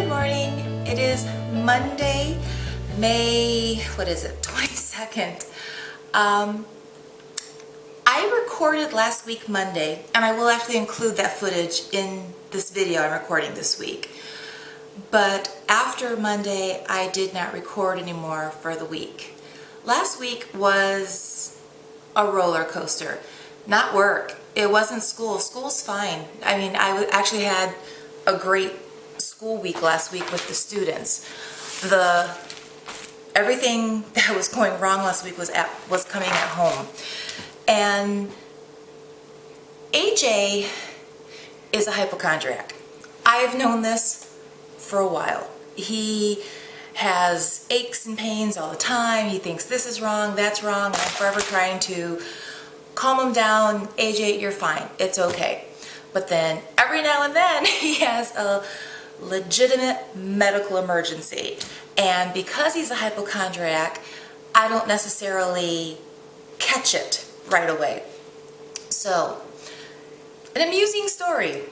Good morning. It is Monday, May, 22nd. I recorded last week Monday, and I will actually include that footage in this video I'm recording this week. But after Monday, I did not record anymore for the week. Last week was a roller coaster. Not work. It wasn't school. School's fine. I mean, I actually had a great school week last week with the students. Everything that was going wrong last week was coming at home. And AJ is a hypochondriac. I've known this for a while. He has aches and pains all the time. He thinks this is wrong, that's wrong, and I'm forever trying to calm him down. AJ, you're fine. It's okay. But then every now and then he has a legitimate medical emergency. And because he's a hypochondriac, I don't necessarily catch it right away. So, an amusing story,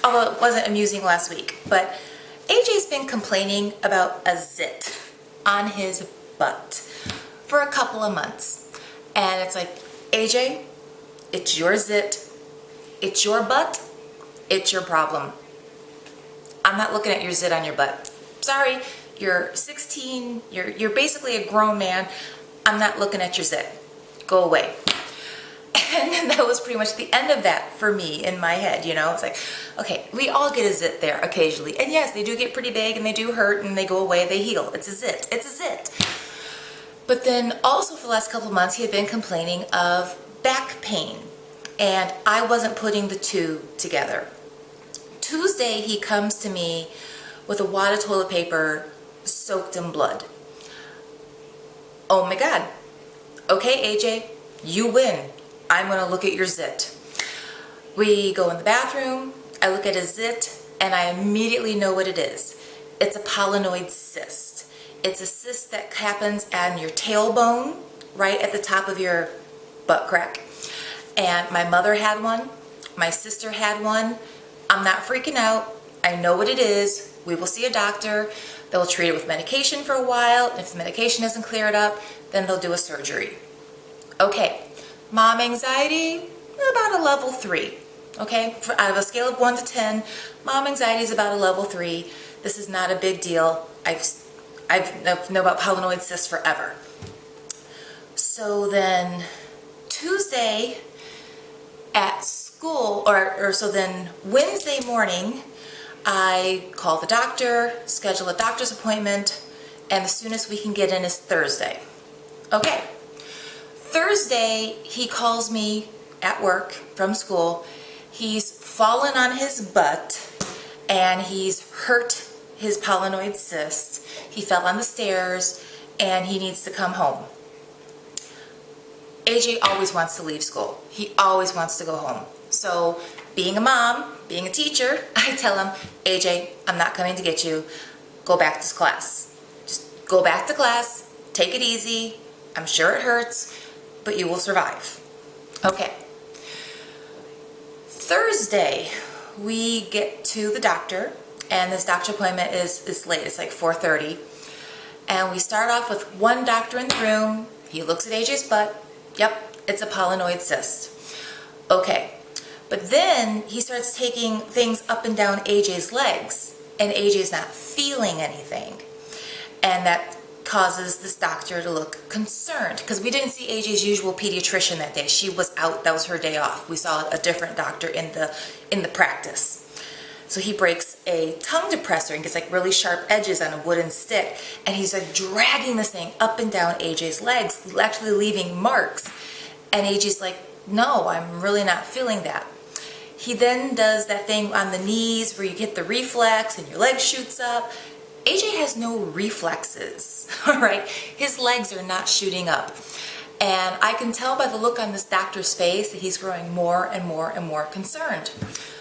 although it wasn't amusing last week, but AJ's been complaining about a zit on his butt for a couple of months. And it's like, AJ, it's your zit, it's your butt, it's your problem. I'm not looking at your zit on your butt. Sorry, you're 16, you're basically a grown man. I'm not looking at your zit. Go away. And then that was pretty much the end of that for me in my head, you know? It's like, okay, we all get a zit there occasionally. And yes, they do get pretty big and they do hurt and they go away, they heal. It's a zit. It's a zit. But then also for the last couple of months, he had been complaining of back pain. And I wasn't putting the two together. Tuesday, he comes to me with a wad of toilet paper soaked in blood. Oh my God. Okay, AJ, you win. I'm going to look at your zit. We go in the bathroom, I look at his zit, and I immediately know what it is. It's a polynoid cyst. It's a cyst that happens on your tailbone, right at the top of your butt crack. And my mother had one, my sister had one. I'm not freaking out. I know what it is. We will see a doctor. They'll treat it with medication for a while. If the medication doesn't clear it up, then they'll do a surgery. Okay, mom anxiety, about a level 3. Okay, out of a scale of 1 to 10, mom anxiety is about a level 3. This is not a big deal. I've known about polynoid cysts forever. So then Tuesday at school, so then Wednesday morning, I call the doctor, schedule a doctor's appointment, and the soonest we can get in is Thursday. Okay. Thursday, he calls me at work from school. He's fallen on his butt and he's hurt his polynoid cyst. He fell on the stairs and he needs to come home. AJ always wants to leave school. He always wants to go home. So being a mom, being a teacher, I tell him, AJ, I'm not coming to get you. Go back to class. Just go back to class. Take it easy. I'm sure it hurts, but you will survive. Okay. Thursday, we get to the doctor, and this doctor appointment is late. It's like 4:30. And we start off with one doctor in the room. He looks at AJ's butt. Yep, it's a polynoid cyst. Okay. But then he starts taking things up and down AJ's legs, and AJ's not feeling anything. And that causes this doctor to look concerned because we didn't see AJ's usual pediatrician that day. She was out. That was her day off. We saw a different doctor in the practice. So he breaks a tongue depressor and gets like really sharp edges on a wooden stick, and he's like dragging this thing up and down AJ's legs, actually leaving marks. And AJ's like, no, I'm really not feeling that. He then does that thing on the knees where you get the reflex and your leg shoots up. AJ has no reflexes, all right? His legs are not shooting up. And I can tell by the look on this doctor's face that he's growing more and more and more concerned.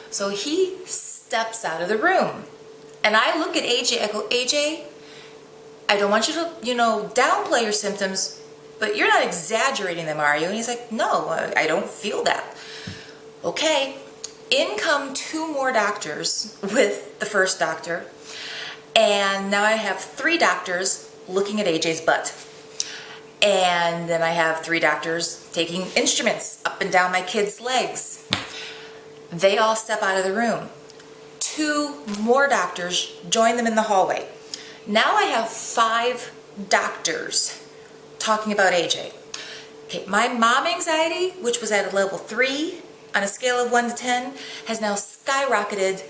So he steps out of the room. And I look at AJ, I go, AJ, I don't want you to, downplay your symptoms, but you're not exaggerating them, are you? And he's like, no, I don't feel that. Okay. In come two more doctors with the first doctor, And now I have 3 doctors looking at AJ's butt. And then I have 3 doctors taking instruments up and down my kid's legs. They all step out of the room. 2 more doctors join them in the hallway. Now I have 5 doctors talking about AJ. Okay, my mom anxiety, which was at a level 3 on a scale of 1 to 10, has now skyrocketed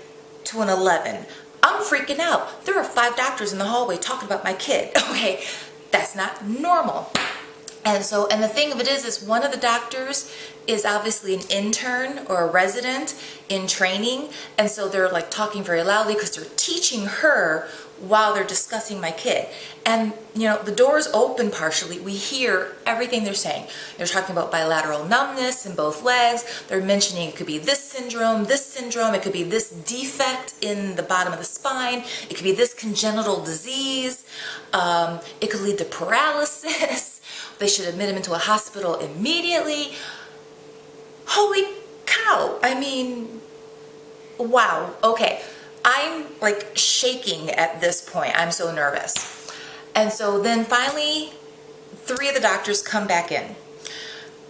to an 11. I'm freaking out. There are 5 doctors in the hallway talking about my kid. Okay, that's not normal. And the thing of it is one of the doctors is obviously an intern or a resident in training, and so they're like talking very loudly because they're teaching her while they're discussing my kid. And you know, the door's open partially. We hear everything they're saying. They're talking about bilateral numbness in both legs. They're mentioning it could be this syndrome, it could be this defect in the bottom of the spine, it could be this congenital disease, it could lead to paralysis. They should admit him into a hospital immediately. Holy cow. I mean, wow. Okay. I'm like shaking at this point. I'm so nervous. And so then finally, 3 of the doctors come back in.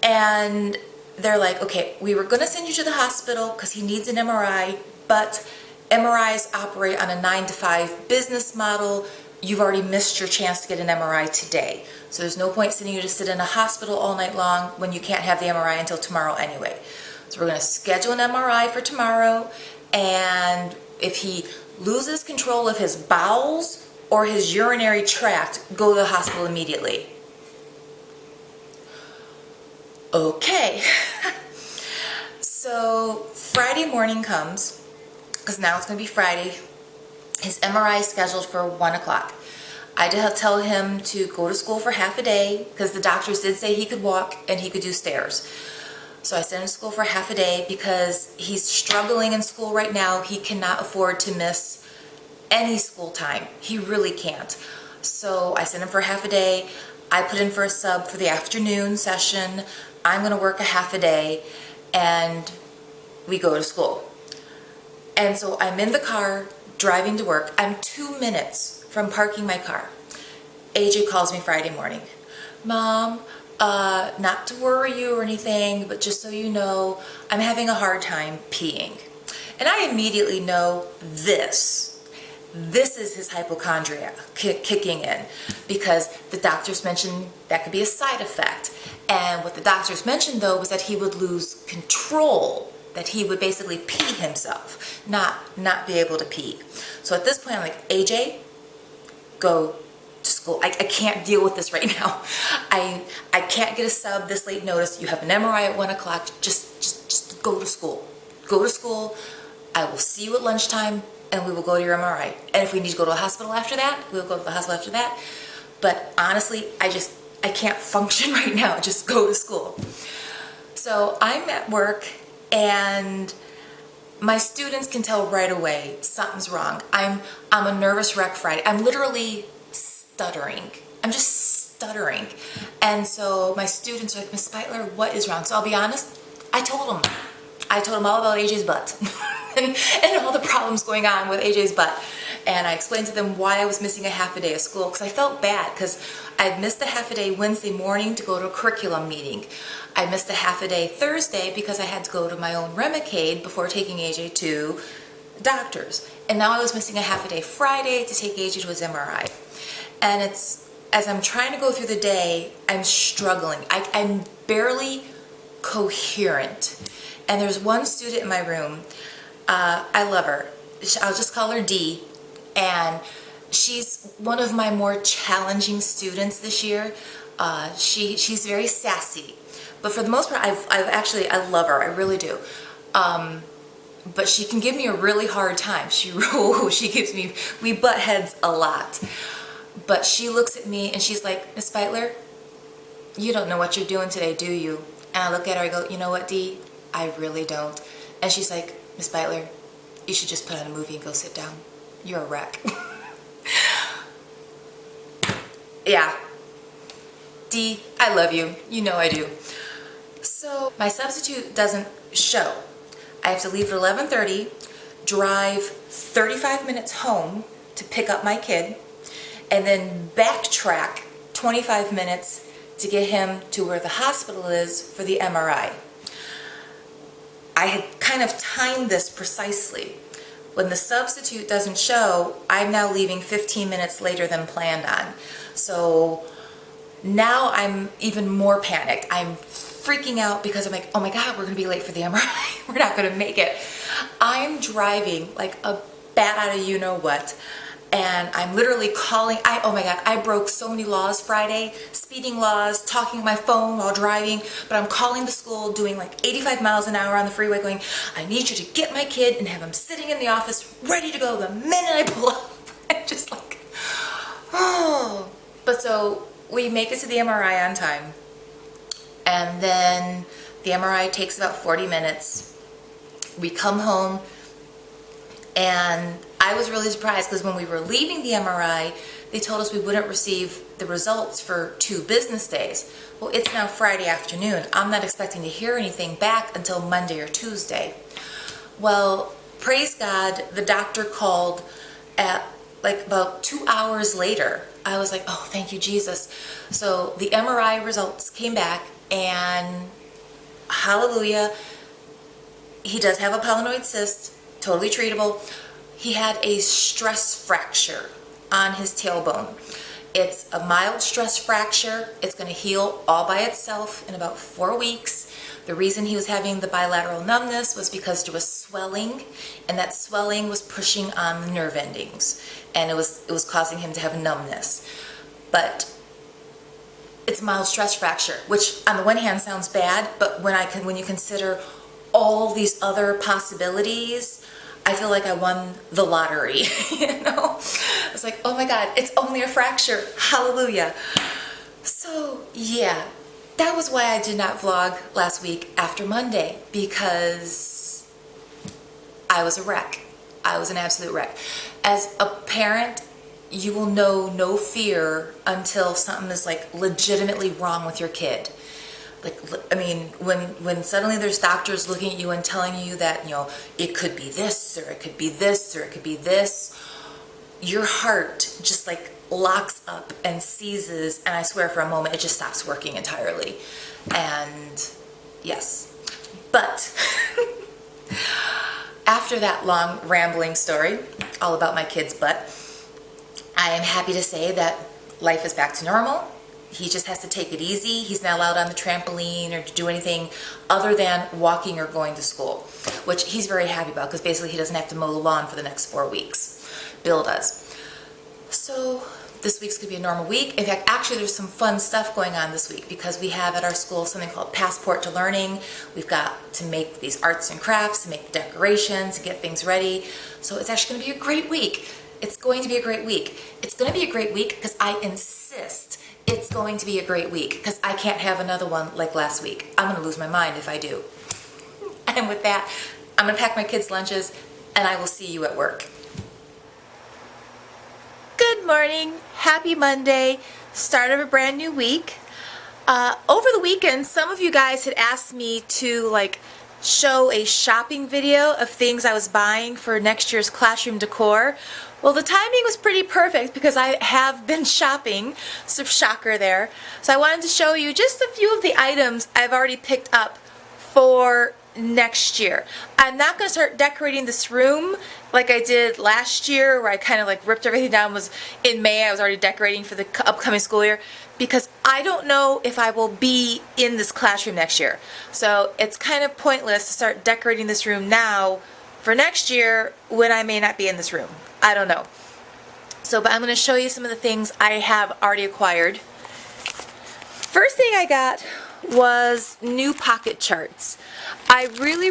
And they're like, okay, we were going to send you to the hospital because he needs an MRI, but MRIs operate on a 9 to 5 business model. You've already missed your chance to get an MRI today. So there's no point sending you to sit in a hospital all night long when you can't have the MRI until tomorrow anyway. So we're going to schedule an MRI for tomorrow, and if he loses control of his bowels or his urinary tract, go to the hospital immediately. Okay. So Friday morning comes, because now it's going to be Friday. His MRI is scheduled for 1 o'clock. I did tell him to go to school for half a day because the doctors did say he could walk and he could do stairs. So I sent him to school for half a day because he's struggling in school right now. He cannot afford to miss any school time. He really can't. So I sent him for half a day. I put in for a sub for the afternoon session. I'm going to work a half a day and we go to school. And so I'm in the car driving to work. I'm 2 minutes from parking my car. AJ calls me Friday morning. Mom, not to worry you or anything, but just so you know, I'm having a hard time peeing. And I immediately know this is his hypochondria kicking in, because the doctors mentioned that could be a side effect. And what the doctors mentioned though was that he would lose control, that he would basically pee himself, not be able to pee. So at this point I'm like, AJ, go to school. I can't deal with this right now. I can't get a sub this late notice. You have an MRI at 1 o'clock. Just go to school. Go to school. I will see you at lunchtime and we will go to your MRI. And if we need to go to a hospital after that, we'll go to the hospital after that. But honestly, I can't function right now. Just go to school. So I'm at work and my students can tell right away something's wrong. I'm a nervous wreck Friday. I'm literally stuttering. I'm just stuttering. And so my students are like, Miss Bietler, what is wrong? So I'll be honest, I told them all about AJ's butt and all the problems going on with AJ's butt. And I explained to them why I was missing a half a day of school, because I felt bad because I had missed a half a day Wednesday morning to go to a curriculum meeting. I missed a half a day Thursday because I had to go to my own Remicade before taking AJ to the doctors. And now I was missing a half a day Friday to take AJ to his MRI. And it's, as I'm trying to go through the day, I'm struggling. I'm barely coherent. And there's one student in my room, I love her. I'll just call her D. And she's one of my more challenging students this year. She's very sassy. But for the most part, I love her, I really do. But she can give me a really hard time. We butt heads a lot. But she looks at me and she's like, Miss Bietler, you don't know what you're doing today, do you? And I look at her, I go, you know what, Dee? I really don't. And she's like, Miss Bietler, you should just put on a movie and go sit down. You're a wreck. Yeah. Dee, I love you. You know I do. So my substitute doesn't show. I have to leave at 11:30, drive 35 minutes home, to pick up my kid and then backtrack 25 minutes to get him to where the hospital is for the MRI. I had kind of timed this precisely. When the substitute doesn't show, I'm now leaving 15 minutes later than planned on. So now I'm even more panicked. I'm freaking out because I'm like, oh my God, we're gonna be late for the MRI. We're not gonna make it. I'm driving like a bat out of you-know-what. And I'm literally calling, oh my God, I broke so many laws Friday, speeding laws, talking on my phone while driving, but I'm calling the school doing like 85 miles an hour on the freeway going, I need you to get my kid and have him sitting in the office ready to go the minute I pull up. I'm just like, oh. But so we make it to the MRI on time. And then the MRI takes about 40 minutes. We come home and I was really surprised because when we were leaving the MRI, they told us we wouldn't receive the results for 2 business days. Well, it's now Friday afternoon. I'm not expecting to hear anything back until Monday or Tuesday. Well, praise God, the doctor called at like about 2 hours later. I was like, oh, thank you, Jesus. So the MRI results came back and hallelujah, he does have a polynoid cyst, totally treatable. He had a stress fracture on his tailbone. It's a mild stress fracture. It's going to heal all by itself in about 4 weeks. The reason he was having the bilateral numbness was because there was swelling, and that swelling was pushing on the nerve endings, and it was causing him to have numbness. But it's a mild stress fracture, which on the one hand sounds bad, but when you consider all these other possibilities, I feel like I won the lottery, you know? It's like, oh my God, it's only a fracture, hallelujah. So yeah, that was why I did not vlog last week after Monday, because I was a wreck. I was an absolute wreck. As a parent, you will know no fear until something is like legitimately wrong with your kid. Like, I mean, when suddenly there's doctors looking at you and telling you that, you know, it could be this, or it could be this, or it could be this, your heart just like locks up and seizes, and I swear for a moment it just stops working entirely. And yes, but after that long rambling story all about my kid's butt, I am happy to say that life is back to normal. He just has to take it easy. He's not allowed on the trampoline or to do anything other than walking or going to school, which he's very happy about because basically he doesn't have to mow the lawn for the next 4 weeks. Bill does. So this week's gonna be a normal week. In fact, actually there's some fun stuff going on this week because we have at our school something called Passport to Learning. We've got to make these arts and crafts, to make decorations, to get things ready. So it's actually gonna be a great week. It's going to be a great week. It's gonna be a great week because I insist it's going to be a great week because I can't have another one like last week. I'm gonna lose my mind if I do. And with that, I'm gonna pack my kids' lunches and I will see you at work. Good morning, happy Monday, start of a brand new week. Over the weekend, some of you guys had asked me to like show a shopping video of things I was buying for next year's classroom decor. Well, the timing was pretty perfect because I have been shopping, so shocker there. So I wanted to show you just a few of the items I've already picked up for next year. I'm not going to start decorating this room like I did last year where I kind of like ripped everything down. It was in May. I was already decorating for the upcoming school year because I don't know if I will be in this classroom next year. So it's kind of pointless to start decorating this room now for next year when I may not be in this room. I don't know. So, but I'm going to show you some of the things I have already acquired. First thing I got was new pocket charts. I really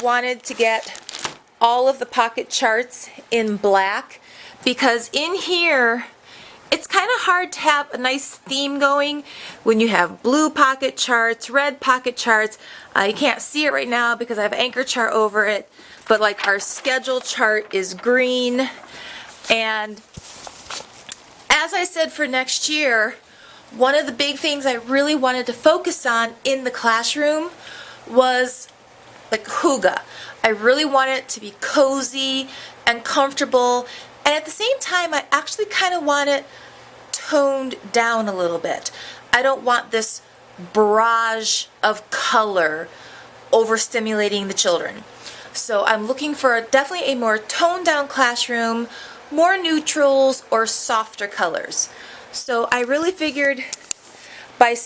wanted to get all of the pocket charts in black because in here it's kind of hard to have a nice theme going when you have blue pocket charts, red pocket charts. You can't see it right now because I have an anchor chart over it, but like our schedule chart is green. And as I said, for next year, one of the big things I really wanted to focus on in the classroom was like Hygge. I really want it to be cozy and comfortable And at the same time, I actually kind of want it toned down a little bit. I don't want this barrage of color overstimulating the children. So I'm looking for definitely a more toned down classroom, more neutrals or softer colors. So I really figured by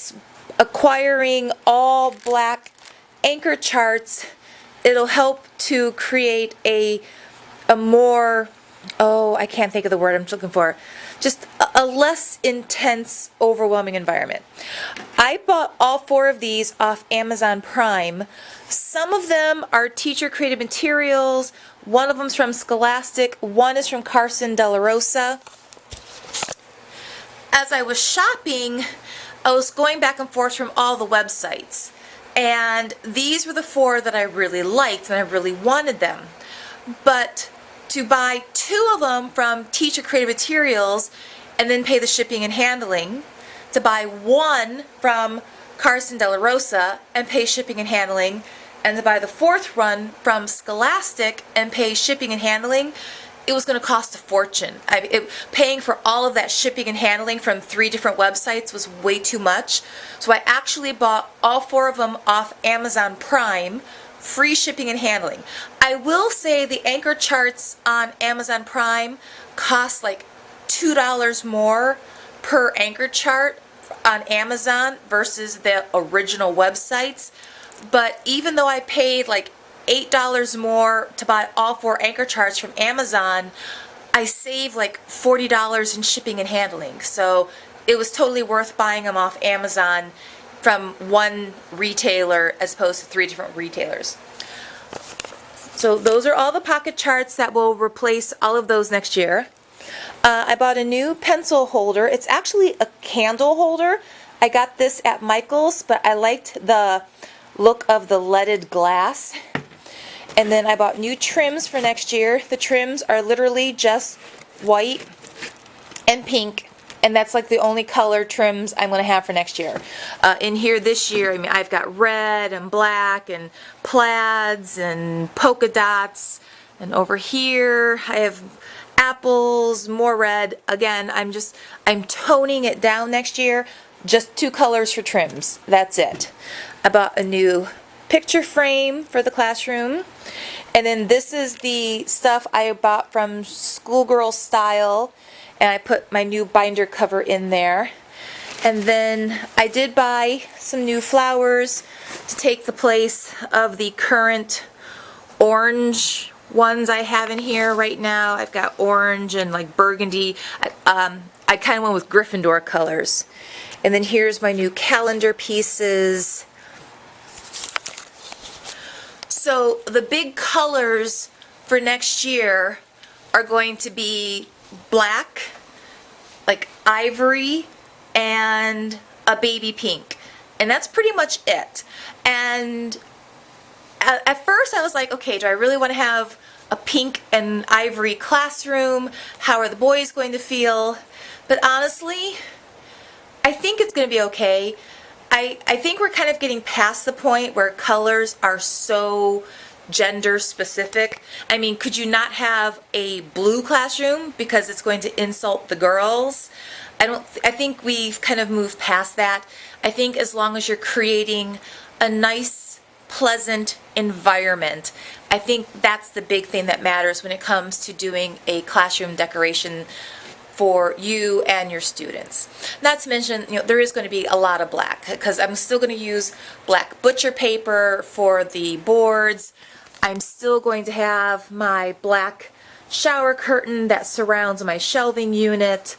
acquiring all black anchor charts, it'll help to create a more, oh, I can't think of the word I'm looking for, just a less intense, overwhelming environment. I bought all 4 of these off Amazon Prime. Some of them are teacher created materials, one of them's from Scholastic, one is from Carson De La Rosa. As I was shopping, I was going back and forth from all the websites, and these were the 4 that I really liked and I really wanted them. But to buy 2 of them from Teacher Creative Materials and then pay the shipping and handling, to buy 1 from Carson De La Rosa and pay shipping and handling, and to buy the 4th one from Scholastic and pay shipping and handling, it was going to cost a fortune. Paying for all of that shipping and handling from 3 different websites was way too much. So I actually bought all 4 of them off Amazon Prime, free shipping and handling. I will say the anchor charts on Amazon Prime cost like $2 more per anchor chart on Amazon versus the original websites. But even though I paid like $8 more to buy all 4 anchor charts from Amazon, I saved like $40 in shipping and handling. So it was totally worth buying them off Amazon from one retailer as opposed to 3 different retailers. So those are all the pocket charts that will replace all of those next year. I bought a new pencil holder. It's actually a candle holder. I got this at Michael's, but I liked the look of the leaded glass. And then I bought new trims for next year. The trims are literally just white and pink, and that's like the only color trims I'm going to have for next year. In here this year, I mean, I've got red and black and plaids and polka dots, and over here I have apples, more red. Again, I'm toning it down next year. Just 2 colors for trims. That's it. I bought a new picture frame for the classroom. And then this is the stuff I bought from Schoolgirl Style, and I put my new binder cover in there. And then I did buy some new flowers to take the place of the current orange ones I have in here right now. I've got orange and like burgundy. I kind of went with Gryffindor colors. And then here's my new calendar pieces. So the big colors for next year are going to be black, like ivory, and a baby pink. And that's pretty much it. And at first I was like, okay, do I really want to have a pink and ivory classroom? How are the boys going to feel? But honestly, I think it's going to be okay. I think we're kind of getting past the point where colors are so gender specific. I mean, could you not have a blue classroom because it's going to insult the girls? I think we've kind of moved past that. I think as long as you're creating a nice, pleasant environment, I think that's the big thing that matters when it comes to doing a classroom decoration for you and your students. Not to mention, you know, there is going to be a lot of black because I'm still going to use black butcher paper for the boards. I'm still going to have my black shower curtain that surrounds my shelving unit.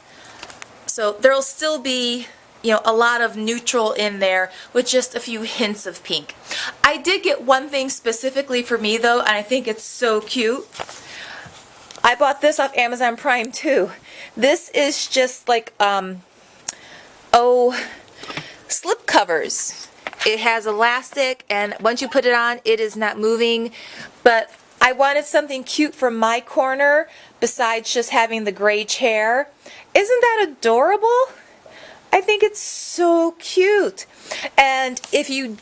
So there'll still be, you know, a lot of neutral in there with just a few hints of pink. I did get one thing specifically for me though, and I think it's so cute. I bought this off Amazon Prime too. This is just like, slip covers. It has elastic, and once you put it on, it is not moving. But I wanted something cute for my corner besides just having the gray chair. Isn't that adorable? I think it's so cute. And if you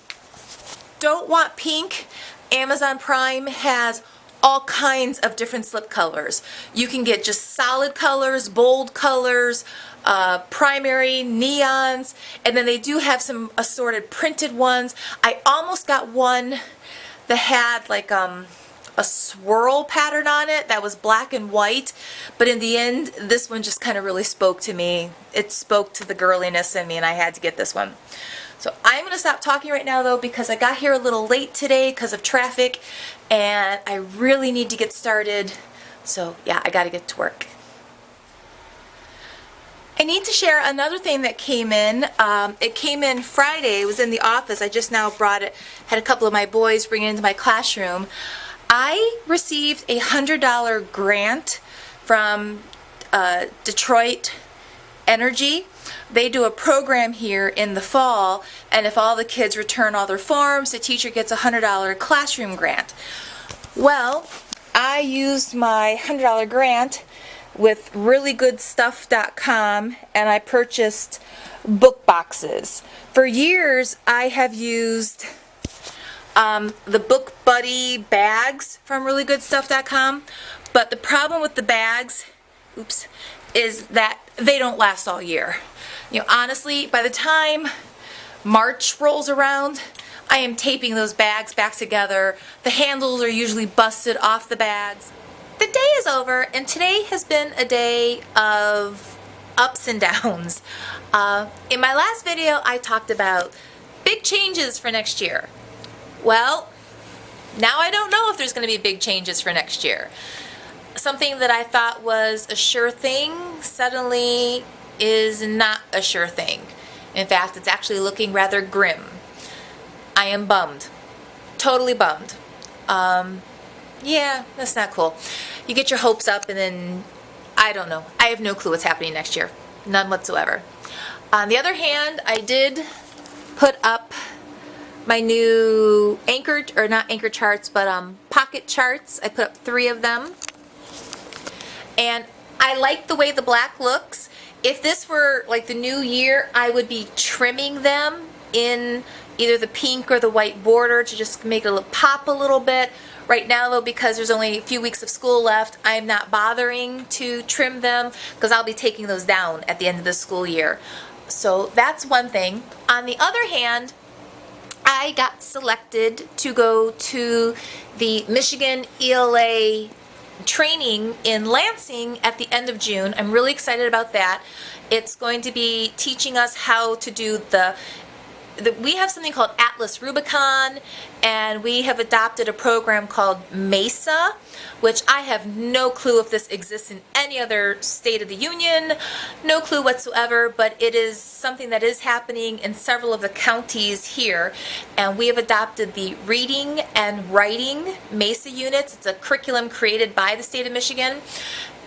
don't want pink, Amazon Prime has all kinds of different slip colors. You can get just solid colors, bold colors, primary, neons, and then they do have some assorted printed ones. I almost got one that had like a swirl pattern on it that was black and white, but in the end this one just kind of really spoke to me. It spoke to the girliness in me, and I had to get this one. So I'm going to stop talking right now though, because I got here a little late today because of traffic, and I really need to get started. So yeah, I got to get to work. I need to share another thing that came in. It came in Friday. It was in the office. I just now brought it, had a couple of my boys bring it into my classroom. I received a $100 grant from Detroit Energy. They do a program here in the fall, and if all the kids return all their forms, the teacher gets a $100 classroom grant. Well, I used my $100 grant with reallygoodstuff.com, and I purchased book boxes. For years, I have used the Book Buddy bags from reallygoodstuff.com, but the problem with the bags, is that they don't last all year. You know, honestly, by the time March rolls around, I am taping those bags back together. The handles are usually busted off the bags. The day is over, and today has been a day of ups and downs. In my last video, I talked about big changes for next year. Well, now I don't know if there's going to be big changes for next year. Something that I thought was a sure thing suddenly is not a sure thing. In fact, it's actually looking rather grim. I am bummed. Totally bummed. Yeah, that's not cool. You get your hopes up and then, I don't know. I have no clue what's happening next year. None whatsoever. On the other hand, I did put up my new not anchor charts, but pocket charts. I put up 3 of them. And I like the way the black looks. If this were like the new year, I would be trimming them in either the pink or the white border to just make it pop a little bit. Right now though, because there's only a few weeks of school left, I'm not bothering to trim them because I'll be taking those down at the end of the school year. So that's one thing. On the other hand, I got selected to go to the Michigan ELA training in Lansing at the end of June. I'm really excited about that. It's going to be teaching us how to do we have something called Atlas Rubicon, and we have adopted a program called MESA, which I have no clue if this exists in any other state of the union, no clue whatsoever, but it is something that is happening in several of the counties here, and we have adopted the reading and writing MESA units. It's a curriculum created by the state of Michigan,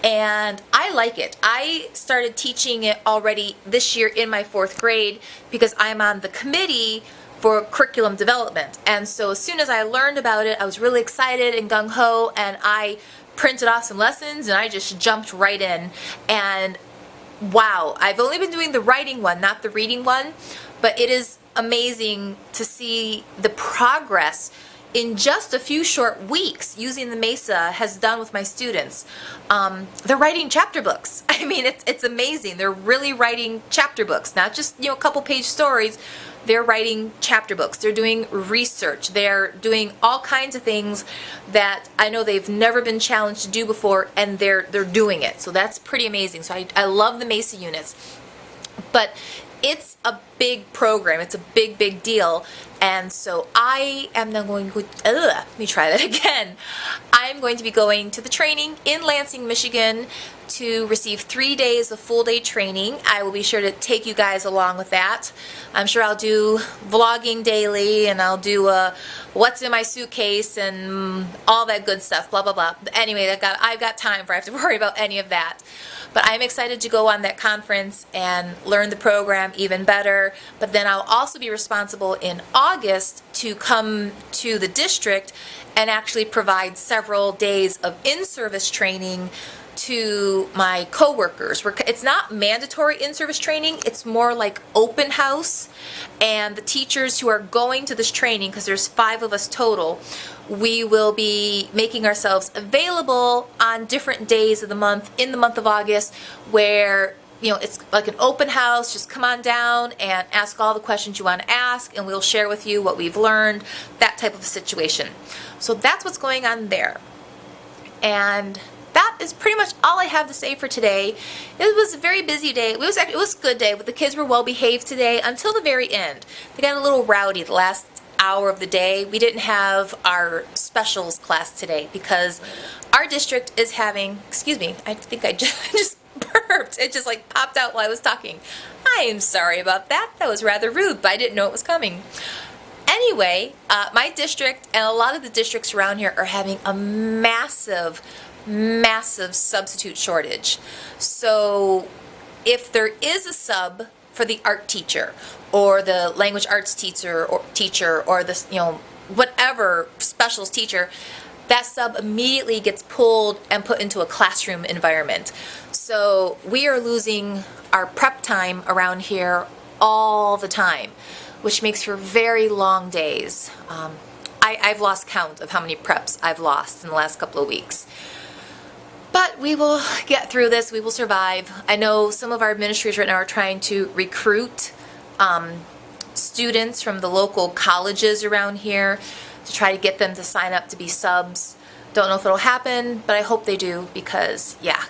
and I like it. I started teaching it already this year in my 4th grade because I'm on the committee for curriculum development. And so as soon as I learned about it, I was really excited and gung-ho, and I printed off some lessons and I just jumped right in. And wow, I've only been doing the writing one, not the reading one, but it is amazing to see the progress in just a few short weeks using the MESA has done with my students. They're writing chapter books. I mean, it's amazing. They're really writing chapter books, not just, you know, a couple page stories. They're writing chapter books. They're doing research. They're doing all kinds of things that I know they've never been challenged to do before, and they're doing it. So that's pretty amazing. So I love the MESA units. But it's a big program. It's a big, big deal. And so I am now going to, let me try that again. I'm going to be going to the training in Lansing, Michigan to receive 3 days of full day training. I will be sure to take you guys along with that. I'm sure I'll do vlogging daily, and I'll do what's in my suitcase and all that good stuff, blah, blah, blah. Anyway, I've got time before I have to worry about any of that. But I'm excited to go on that conference and learn the program even better. But then I'll also be responsible in August to come to the district and actually provide several days of in-service training to my coworkers. It's not mandatory in-service training, it's more like open house, and the teachers who are going to this training, because there's 5 of us total, we will be making ourselves available on different days of the month in the month of August, where it's like an open house. Just come on down and ask all the questions you want to ask, and we'll share with you what we've learned, that type of situation. So that's what's going on there. And that is pretty much all I have to say for today. It was a very busy day. It was a good day, but the kids were well behaved today until the very end. They got a little rowdy the last hour of the day. We didn't have our specials class today because our district is having, excuse me, I think I just burped. It just like popped out while I was talking. I am sorry about that. That was rather rude, but I didn't know it was coming. Anyway, my district and a lot of the districts around here are having a massive substitute shortage. So if there is a sub for the art teacher or the language arts teacher or the whatever specials teacher, that sub immediately gets pulled and put into a classroom environment. So we are losing our prep time around here all the time, which makes for very long days. I've lost count of how many preps I've lost in the last couple of weeks. But we will get through this. We will survive. I know some of our administrators right now are trying to recruit students from the local colleges around here to try to get them to sign up to be subs. Don't know if it'll happen, but I hope they do, because yeah,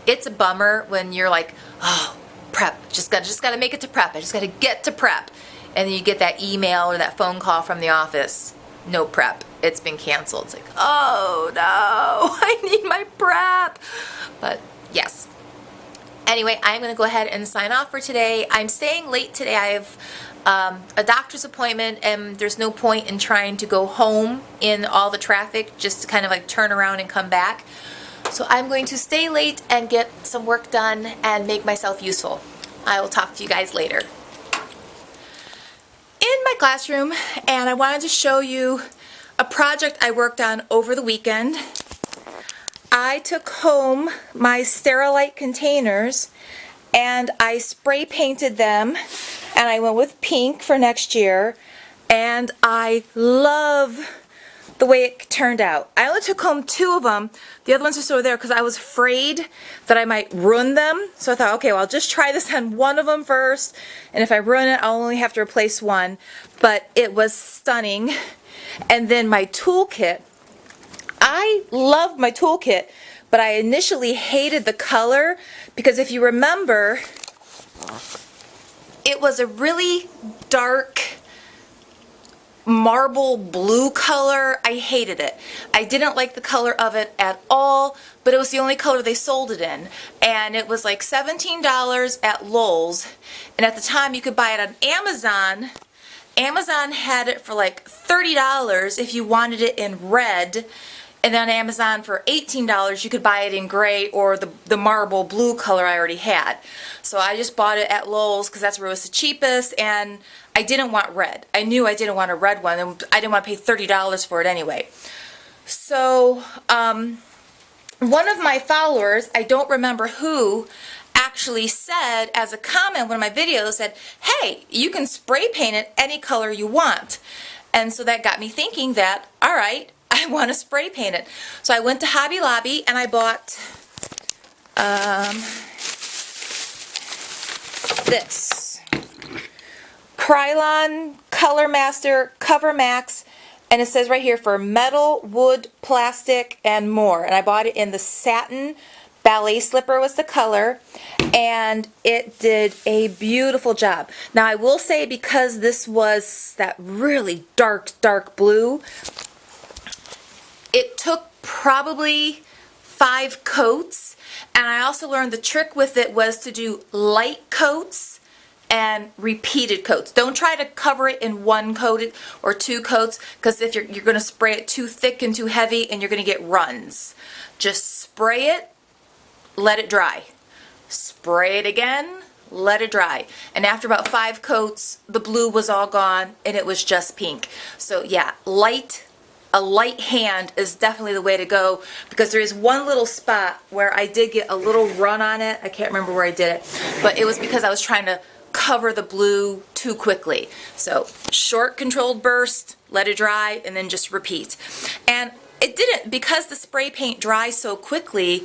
it's a bummer when you're like, oh, prep, just gotta make it to prep. I just gotta get to prep, and then you get that email or that phone call from the office. No prep. It's been canceled. It's like, oh no, I need my prep. But yes. Anyway, I'm going to go ahead and sign off for today. I'm staying late today. I have a doctor's appointment, and there's no point in trying to go home in all the traffic just to kind of like turn around and come back. So I'm going to stay late and get some work done and make myself useful. I will talk to you guys later. In my classroom, and I wanted to show you a project I worked on over the weekend. I took home my Sterilite containers and I spray painted them, and I went with pink for next year, and I love the way it turned out. I only took home 2 of them. The other ones are still there because I was afraid that I might ruin them. So I thought, okay, well, I'll just try this on one of them first, and if I ruin it, I'll only have to replace one. But it was stunning. And then my toolkit. I love my toolkit, but I initially hated the color because if you remember, it was a really dark marble blue color. I hated it. I didn't like the color of it at all, but it was the only color they sold it in. And it was like $17 at Lowe's, and at the time you could buy it on Amazon. Amazon had it for like $30 if you wanted it in red, and then on Amazon for $18 you could buy it in gray or the marble blue color I already had. So I just bought it at Lowe's because that's where it was the cheapest, and I didn't want red. I knew I didn't want a red one, and I didn't want to pay $30 for it anyway. So one of my followers, I don't remember who, actually said as a comment in one of my videos, said, hey, you can spray paint it any color you want. And so that got me thinking that, all right, I want to spray paint it. So I went to Hobby Lobby and I bought this Krylon Color Master COVERMAXX, and it says right here for metal, wood, plastic, and more. And I bought it in the Satin. Ballet slipper was the color, and it did a beautiful job. Now I will say, because this was that really dark blue, it took probably 5 coats, and I also learned the trick with it was to do light coats and repeated coats. Don't try to cover it in 1 coat or 2 coats, because if you're going to spray it too thick and too heavy, and you're going to get runs. Just spray it, let it dry. Spray it again, let it dry. And after about 5 coats, the blue was all gone and it was just pink. So yeah, a light hand is definitely the way to go, because there is one little spot where I did get a little run on it. I can't remember where I did it, but it was because I was trying to cover the blue too quickly. So short controlled burst, let it dry, and then just repeat. And it didn't, because the spray paint dries so quickly,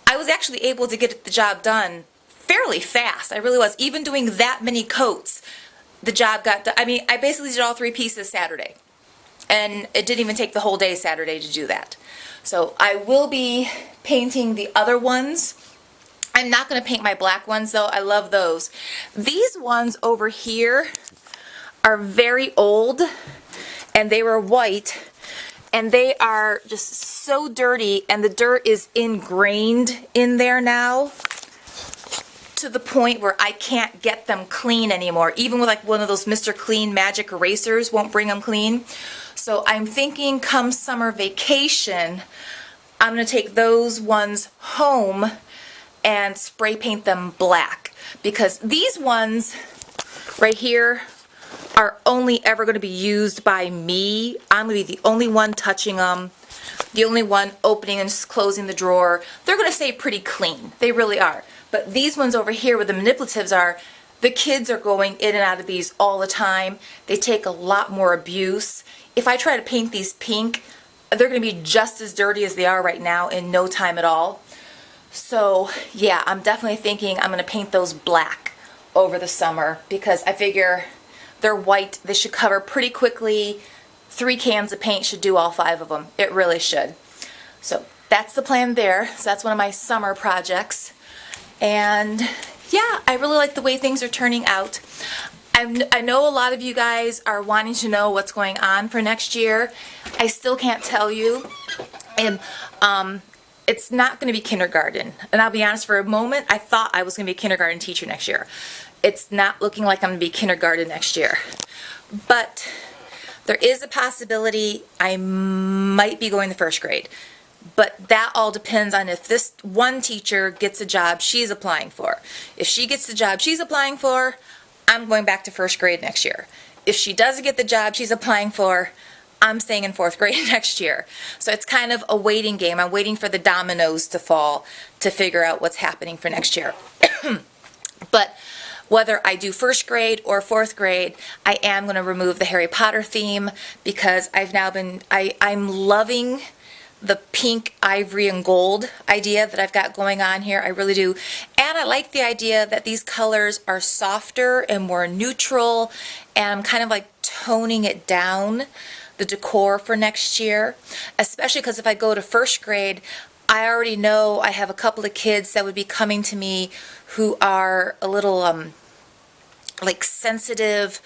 I was actually able to get the job done fairly fast. I really was. Even doing that many coats, the job got done. I mean, I basically did all 3 pieces Saturday. And it didn't even take the whole day Saturday to do that. So I will be painting the other ones. I'm not going to paint my black ones though. I love those. These ones over here are very old, and they were white, and they are just so dirty, and the dirt is ingrained in there now to the point where I can't get them clean anymore. Even with like one of those Mr. Clean magic erasers won't bring them clean. So I'm thinking come summer vacation, I'm going to take those ones home and spray paint them black, because these ones right here are only ever going to be used by me. I'm going to be the only one touching them, the only one opening and just closing the drawer. They're going to stay pretty clean. They really are. But these ones over here where the manipulatives are, the kids are going in and out of these all the time. They take a lot more abuse. If I try to paint these pink, they're going to be just as dirty as they are right now in no time at all. So yeah, I'm definitely thinking I'm going to paint those black over the summer, because I figure they're white. They should cover pretty quickly. 3 cans of paint should do all 5 of them. It really should. So that's the plan there. So that's one of my summer projects. And yeah, I really like the way things are turning out. I know a lot of you guys are wanting to know what's going on for next year. I still can't tell you. And it's not going to be kindergarten. And I'll be honest, for a moment, I thought I was going to be a kindergarten teacher next year. It's not looking like I'm going to be kindergarten next year. But there is a possibility I might be going to 1st grade. But that all depends on if this one teacher gets a job she's applying for. If she gets the job she's applying for, I'm going back to 1st grade next year. If she doesn't get the job she's applying for, I'm staying in 4th grade next year. So it's kind of a waiting game. I'm waiting for the dominoes to fall to figure out what's happening for next year. But whether I do 1st grade or 4th grade, I am going to remove the Harry Potter theme, because I've now been, I'm loving the pink, ivory, and gold idea that I've got going on here. I really do. And I like the idea that these colors are softer and more neutral, and I'm kind of like toning it down, the decor for next year. Especially because if I go to 1st grade, I already know I have a couple of kids that would be coming to me who are a little like sensitive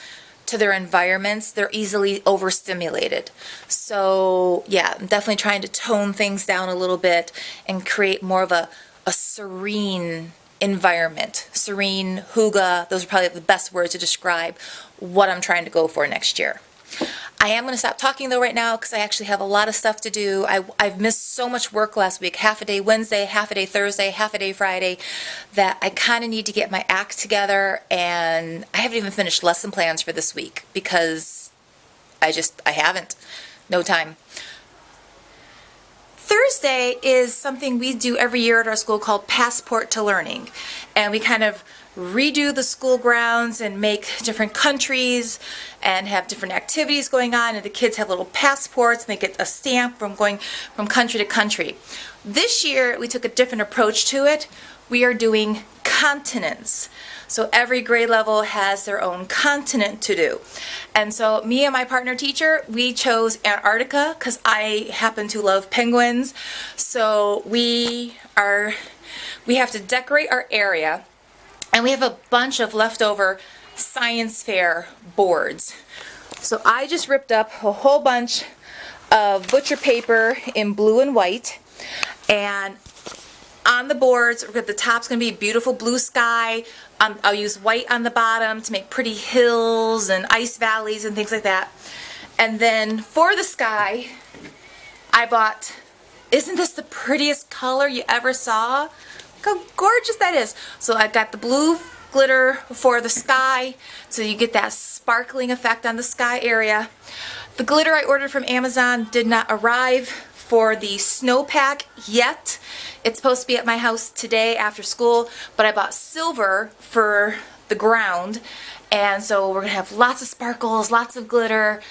to their environments. They're easily overstimulated. So yeah, I'm definitely trying to tone things down a little bit and create more of a serene environment. Serene, hygge, those are probably the best words to describe what I'm trying to go for next year. I am going to stop talking though right now, because I actually have a lot of stuff to do. I've missed so much work last week, half a day Wednesday, half a day Thursday, half a day Friday, that I kind of need to get my act together, and I haven't even finished lesson plans for this week because I haven't. No time. Thursday is something we do every year at our school called Passport to Learning, and we kind of redo the school grounds and make different countries and have different activities going on, and the kids have little passports and they get a stamp from going from country to country. This year we took a different approach to it. We are doing continents. So every grade level has their own continent to do. And so me and my partner teacher, we chose Antarctica because I happen to love penguins. So we have to decorate our area. And we have a bunch of leftover science fair boards. So I just ripped up a whole bunch of butcher paper in blue and white. And on the boards, the top's going to be beautiful blue sky. I'll use white on the bottom to make pretty hills and ice valleys and things like that. And then for the sky, I bought, isn't this the prettiest color you ever saw? Look how gorgeous that is. So I got the blue glitter for the sky, so you get that sparkling effect on the sky area. The glitter I ordered from Amazon did not arrive for the snowpack yet. It's supposed to be at my house today after school, but I bought silver for the ground, And so we're gonna have lots of sparkles, lots of glitter.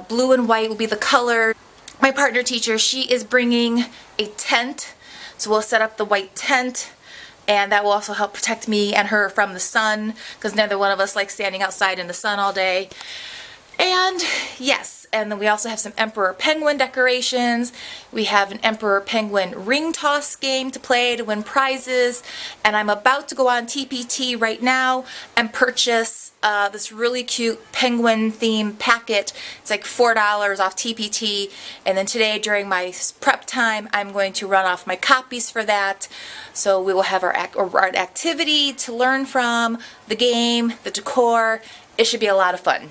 Blue and white will be the color. My partner teacher, she is bringing a tent. So we'll set up the white tent, and that will also help protect me and her from the sun, because neither one of us likes standing outside in the sun all day. And yes, and then we also have some Emperor Penguin decorations. We have an Emperor Penguin ring toss game to play to win prizes. And I'm about to go on TPT right now and purchase this really cute penguin themed packet. It's like $4 off TPT. And then today during my prep time, I'm going to run off my copies for that. So we will have our activity to learn from, the game, the decor. It should be a lot of fun.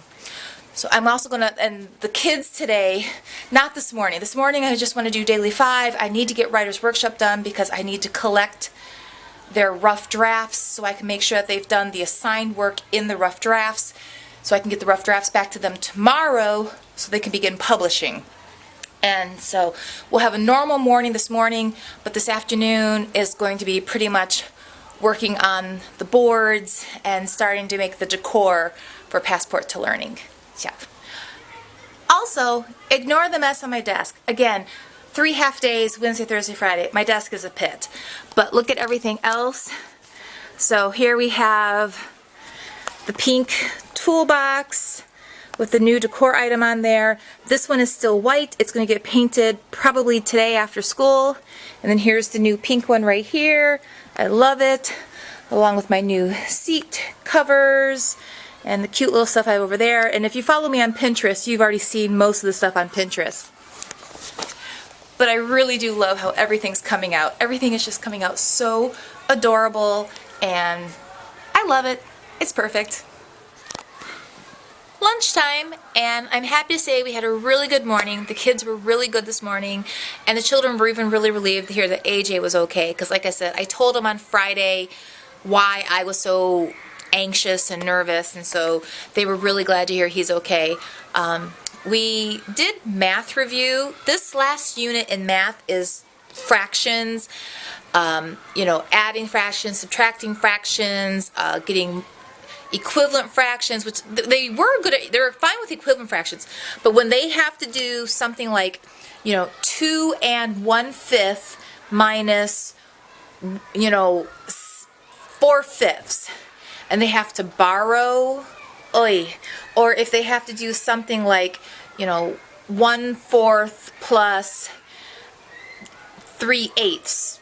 So I'm also going to, and the kids today, not this morning. This morning I just want to do daily 5. I need to get Writer's Workshop done because I need to collect their rough drafts so I can make sure that they've done the assigned work in the rough drafts, so I can get the rough drafts back to them tomorrow so they can begin publishing. And so we'll have a normal morning this morning, but this afternoon is going to be pretty much working on the boards and starting to make the decor for Passport to Learning. Yeah. Also, ignore the mess on my desk. Again, 3 half days, Wednesday, Thursday, Friday. My desk is a pit. But look at everything else. So here we have the pink toolbox with the new decor item on there. This one is still white. It's going to get painted probably today after school. And then here's the new pink one right here. I love it. Along with my new seat covers and the cute little stuff I have over there. And if you follow me on Pinterest, you've already seen most of the stuff on Pinterest. But I really do love how everything's coming out. Everything is just coming out so adorable, and I love it. It's perfect. Lunchtime, and I'm happy to say we had a really good morning. The kids were really good this morning, and the children were even really relieved to hear that AJ was okay, because like I said, I told them on Friday why I was so anxious and nervous, and so they were really glad to hear he's okay. We did math review. This last unit in math is fractions, you know, adding fractions, subtracting fractions, getting equivalent fractions, which they were good at. They were fine with equivalent fractions, but when they have to do something like, you know, 2 1/5 minus, you know, 4/5, and they have to borrow, or if they have to do something like, you know, 1/4 plus 3/8,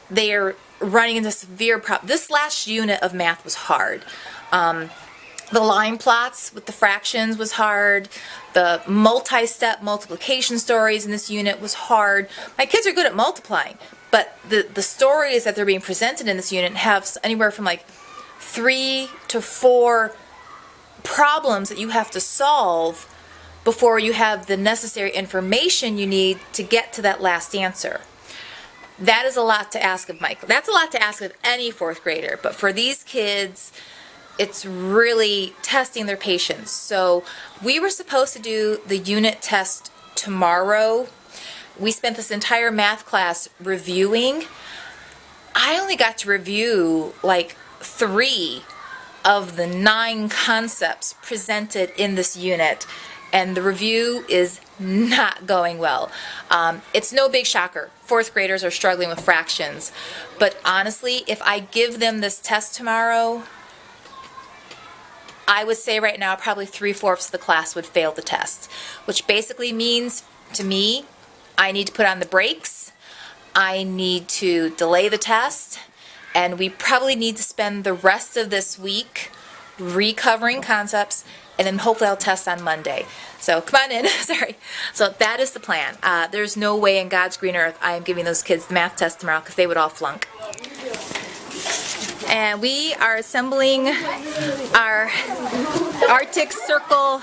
they are running into severe problems. This last unit of math was hard. The line plots with the fractions was hard. The multi-step multiplication stories in this unit was hard. My kids are good at multiplying, but the stories that they're being presented in this unit have anywhere from like 3 to 4 problems that you have to solve before you have the necessary information you need to get to that last answer. That is a lot to ask of Michael. That's a lot to ask of any 4th grader, but for these kids, it's really testing their patience. So we were supposed to do the unit test tomorrow. We spent this entire math class reviewing. I only got to review like 3 of the 9 concepts presented in this unit, and the review is not going well. It's no big shocker. 4th graders are struggling with fractions, but honestly, if I give them this test tomorrow, I would say right now probably 3/4 of the class would fail the test, which basically means to me, I need to put on the brakes, I need to delay the test, and we probably need to spend the rest of this week recovering concepts, and then hopefully I'll test on Monday. So come on in, sorry. So that is the plan. There's no way in God's green earth I am giving those kids the math test tomorrow because they would all flunk. And we are assembling our Arctic Circle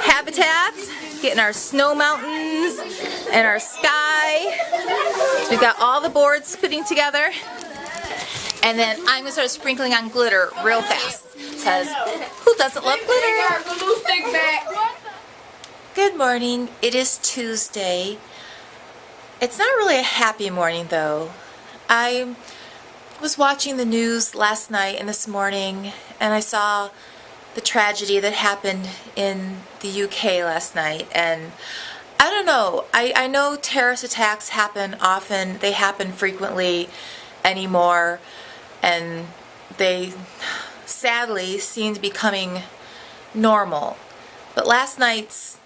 habitats, getting our snow mountains and our sky. So we've got all the boards putting together. And then I'm going to start sprinkling on glitter real fast, because who doesn't love glitter? Good morning. It is Tuesday. It's not really a happy morning though. I was watching the news last night and this morning, and I saw the tragedy that happened in the UK last night, and I don't know, I know terrorist attacks happen often, they happen frequently anymore, and they sadly seem to be becoming normal. But last night's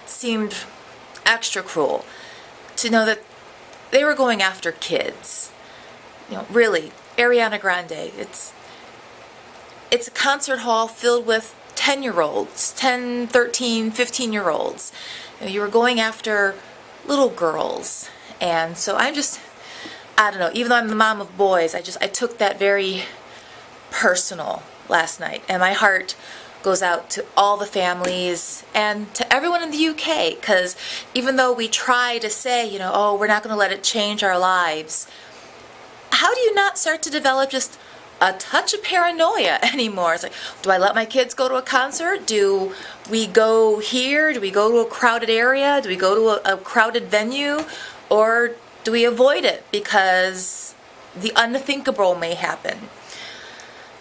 seemed extra cruel, to know that they were going after kids. You know, really, Ariana Grande, it's a concert hall filled with 10-year-olds, 10, 13, 15-year-olds. You were going after little girls. And so I don't know, even though I'm the mom of boys, I took that very personal last night. And my heart goes out to all the families and to everyone in the UK, because even though we try to say, you know, oh, we're not going to let it change our lives, how do you not start to develop just a touch of paranoia anymore? It's like, do I let my kids go to a concert? Do we go here? Do we go to a crowded area? Do we go to a crowded venue? Or do we avoid it because the unthinkable may happen?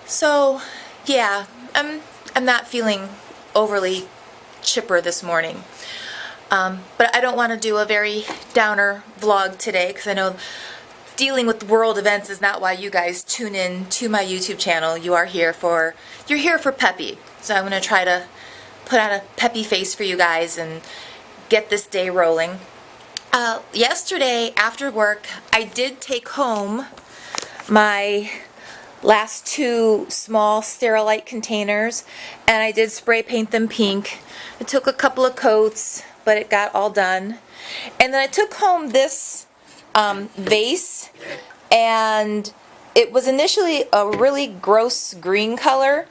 So, yeah, I'm not feeling overly chipper this morning. But I don't want to do a very downer vlog today, because I know dealing with world events is not why you guys tune in to my YouTube channel. You're here for peppy. So I'm going to try to put on a peppy face for you guys and get this day rolling. Yesterday after work, I did take home my last 2 small Sterilite containers, and I did spray paint them pink. It took a couple of coats, but it got all done. And then I took home this vase, and it was initially a really gross green color,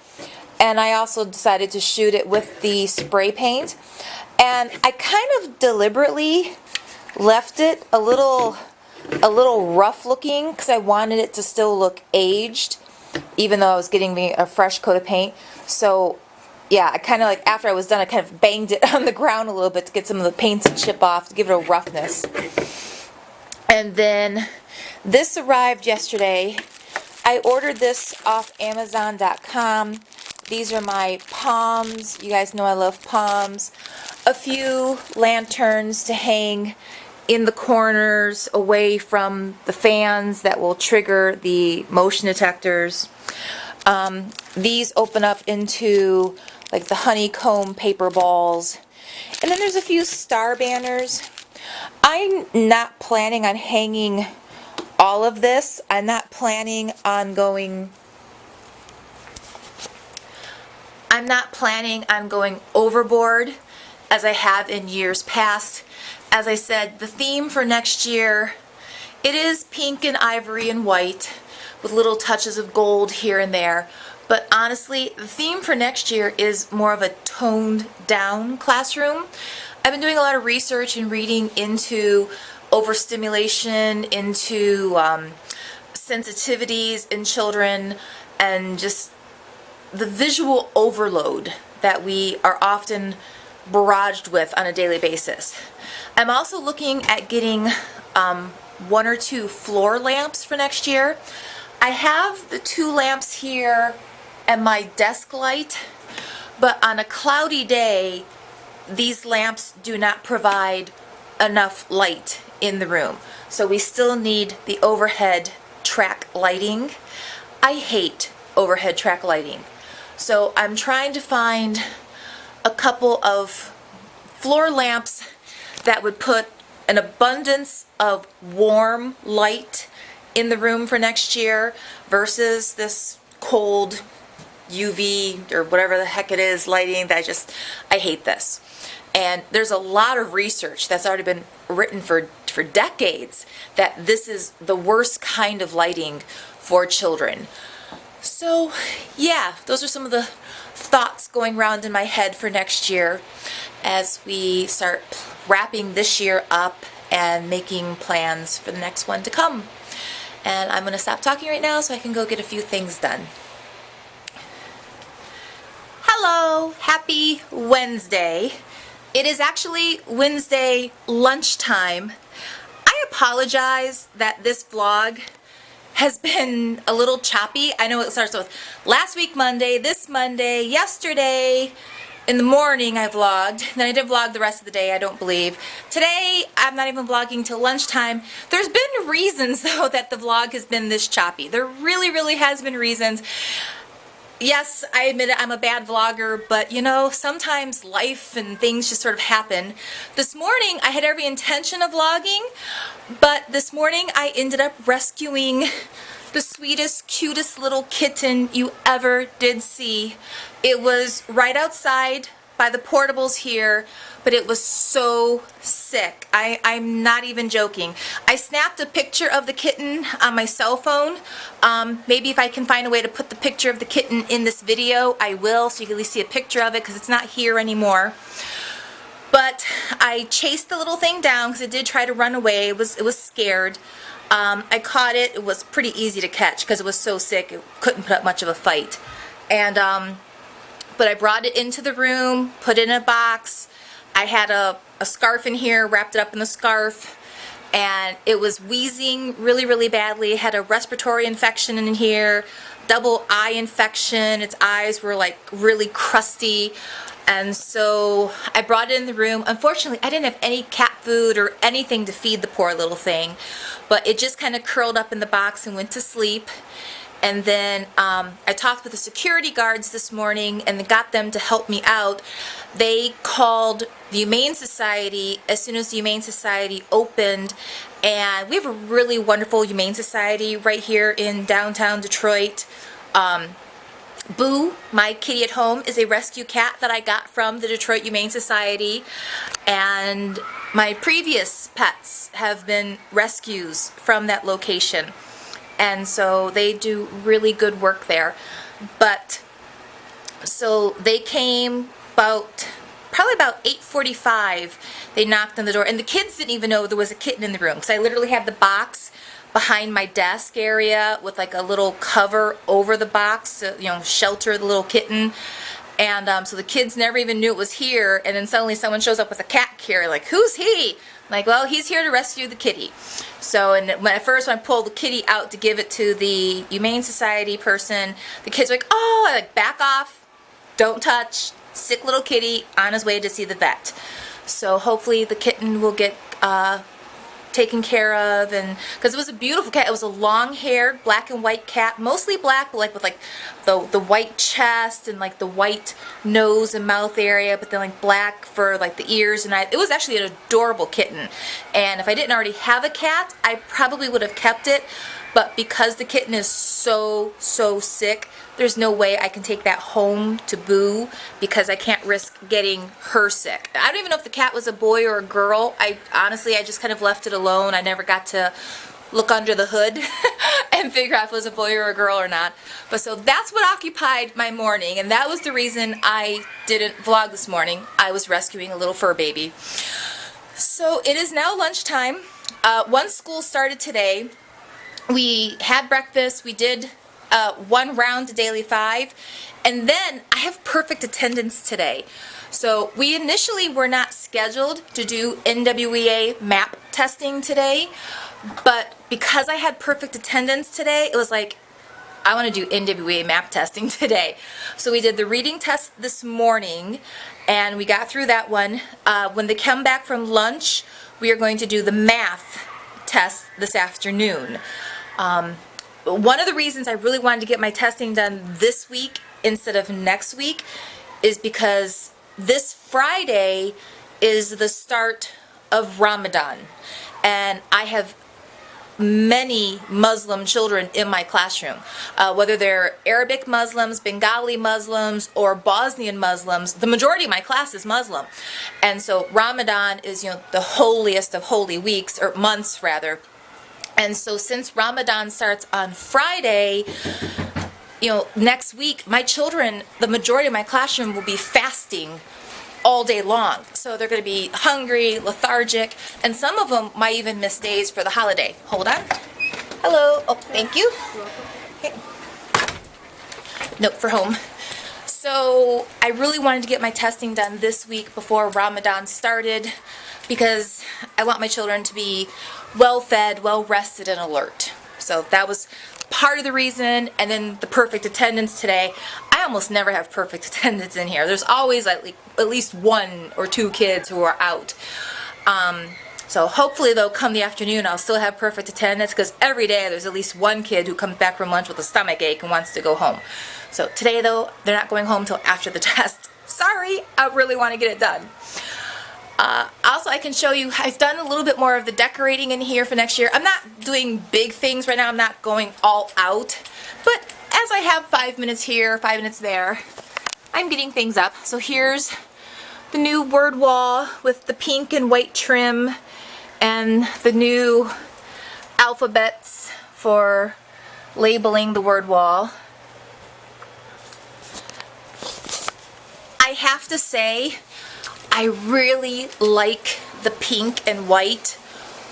and I also decided to shoot it with the spray paint. And I kind of deliberately left it a little rough looking, because I wanted it to still look aged, even though I was getting a fresh coat of paint. So yeah, I kind of like, after I was done, I kind of banged it on the ground a little bit to get some of the paint to chip off, to give it a roughness. And then this arrived yesterday. I ordered this off Amazon.com. These are my Poms. You guys know I love Poms. A few lanterns to hang in the corners away from the fans that will trigger the motion detectors. These open up into like the honeycomb paper balls. And then there's a few star banners. I'm not planning on hanging all of this. I'm not planning on going overboard as I have in years past. As I said, the theme for next year, it is pink and ivory and white with little touches of gold here and there. But honestly, the theme for next year is more of a toned down classroom. I've been doing a lot of research and reading into overstimulation, into sensitivities in children, and just the visual overload that we are often barraged with on a daily basis. I'm also looking at getting 1 or 2 floor lamps for next year. I have the 2 lamps here and my desk light, but on a cloudy day, these lamps do not provide enough light in the room. So we still need the overhead track lighting. I hate overhead track lighting. So I'm trying to find a couple of floor lamps that would put an abundance of warm light in the room for next year versus this cold UV or whatever the heck it is lighting that I hate this. And there's a lot of research that's already been written for decades that this is the worst kind of lighting for children. So yeah, those are some of the thoughts going around in my head for next year as we start wrapping this year up and making plans for the next one to come. And I'm going to stop talking right now so I can go get a few things done. Hello, happy Wednesday. It is actually Wednesday lunchtime. I apologize that this vlog has been a little choppy. I know it starts with last week Monday, this Monday, yesterday. In the morning I vlogged, then I didn't vlog the rest of the day, I don't believe. Today, I'm not even vlogging till lunchtime. There's been reasons though that the vlog has been this choppy. There really has been reasons. Yes, I admit it, I'm a bad vlogger, but you know, sometimes life and things just sort of happen. This morning, I had every intention of vlogging, but this morning I ended up rescuing the sweetest, cutest little kitten you ever did see. It was right outside by the portables here, but it was so sick. I'm not even joking. I snapped a picture of the kitten on my cell phone. Maybe if I can find a way to put the picture of the kitten in this video, I will, so you can at least see a picture of it because it's not here anymore. But I chased the little thing down because it did try to run away. It was scared. I caught it. It was pretty easy to catch because it was so sick it couldn't put up much of a fight. And but I brought it into the room, put it in a box. I had a scarf in here, wrapped it up in the scarf, and it was wheezing really badly. It had a respiratory infection in here, double eye infection. Its eyes were like really crusty. And so I brought it in the room. Unfortunately, I didn't have any cat food or anything to feed the poor little thing, but it just kind of curled up in the box and went to sleep. And then I talked with the security guards this morning and got them to help me out. They called the Humane Society as soon as the Humane Society opened, and we have a really wonderful Humane Society right here in downtown Detroit. Boo, my kitty at home, is a rescue cat that I got from the Detroit Humane Society, and my previous pets have been rescues from that location. And so they do really good work there. But so they came probably about 8:45. They knocked on the door, and the kids didn't even know there was a kitten in the room because I literally had the box behind my desk area with like a little cover over the box to, you know, shelter the little kitten. And so the kids never even knew it was here, and then suddenly someone shows up with a cat carrier, like, who's he? I'm like, well, he's here to rescue the kitty. So, and when I pulled the kitty out to give it to the Humane Society person, the kids were like, oh, I like, back off, don't touch, sick little kitty on his way to see the vet. So hopefully the kitten will get taken care of, and because it was a beautiful cat. It was a long-haired black and white cat, mostly black, but like with like the white chest and like the white nose and mouth area, but then like black for like the ears. And it was actually an adorable kitten, and if I didn't already have a cat, I probably would have kept it. But because the kitten is so sick, there's no way I can take that home to Boo because I can't risk getting her sick. I don't even know if the cat was a boy or a girl. Honestly, I just kind of left it alone. I never got to look under the hood and figure out if it was a boy or a girl or not. But so that's what occupied my morning, and that was the reason I didn't vlog this morning. I was rescuing a little fur baby. So it is now lunchtime. Once school started today, we had breakfast, we did one round to Daily 5, and then I have perfect attendance today. So we initially were not scheduled to do NWEA map testing today, but because I had perfect attendance today, it was like, I want to do NWEA map testing today. So we did the reading test this morning, and we got through that one. When they come back from lunch, we are going to do the math test this afternoon. One of the reasons I really wanted to get my testing done this week instead of next week is because this Friday is the start of Ramadan, and I have many Muslim children in my classroom, whether they're Arabic Muslims, Bengali Muslims, or Bosnian Muslims. The majority of my class is Muslim, and so Ramadan is, you know, the holiest of holy weeks, or months rather. And so since Ramadan starts on Friday, you know, next week, my children, the majority of my classroom will be fasting all day long. So they're going to be hungry, lethargic, and some of them might even miss days for the holiday. Hold on. Hello. Oh, thank you. Okay. Note for home. So I really wanted to get my testing done this week before Ramadan started because I want my children to be well fed, well rested, and alert. So that was part of the reason. And then the perfect attendance today. I almost never have perfect attendance in here. There's always like at least 1 or 2 kids who are out. So hopefully though, come the afternoon, I'll still have perfect attendance, because every day there's at least 1 kid who comes back from lunch with a stomach ache and wants to go home. So today though, they're not going home till after the test. Sorry, I really want to get it done. Also, I can show you, I've done a little bit more of the decorating in here for next year. I'm not doing big things right now. I'm not going all out. But as I have 5 minutes here, 5 minutes there, I'm getting things up. So here's the new word wall with the pink and white trim and the new alphabets for labeling the word wall. I have to say, I really like the pink and white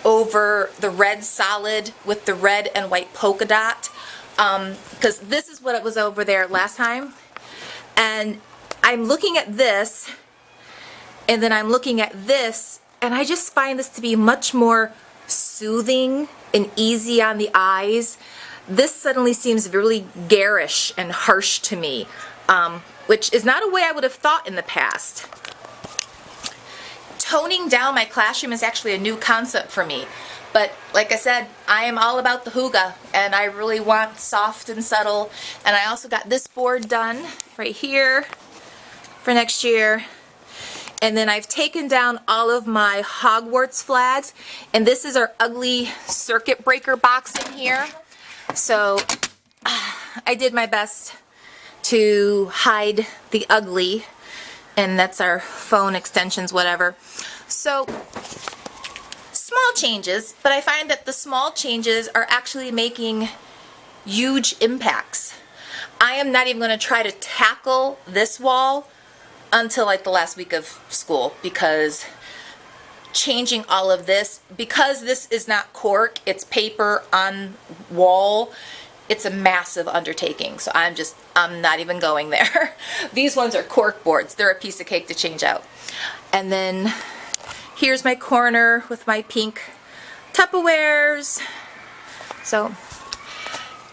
over the red solid with the red and white polka dot, because this is what it was over there last time. And I'm looking at this, and then I'm looking at this, and I just find this to be much more soothing and easy on the eyes. This suddenly seems really garish and harsh to me, which is not a way I would have thought in the past. Toning down my classroom is actually a new concept for me. But like I said, I am all about the Hygge, and I really want soft and subtle. And I also got this board done right here for next year. And then I've taken down all of my Hogwarts flags. And this is our ugly circuit breaker box in here. So I did my best to hide the ugly. And that's our phone extensions, whatever. So, small changes, but I find that the small changes are actually making huge impacts. I am not even going to try to tackle this wall until like the last week of school, because changing all of this, because this is not cork, it's paper on wall, it's a massive undertaking. So I'm not even going there. These ones are cork boards. They're a piece of cake to change out. And then here's my corner with my pink Tupperwares. So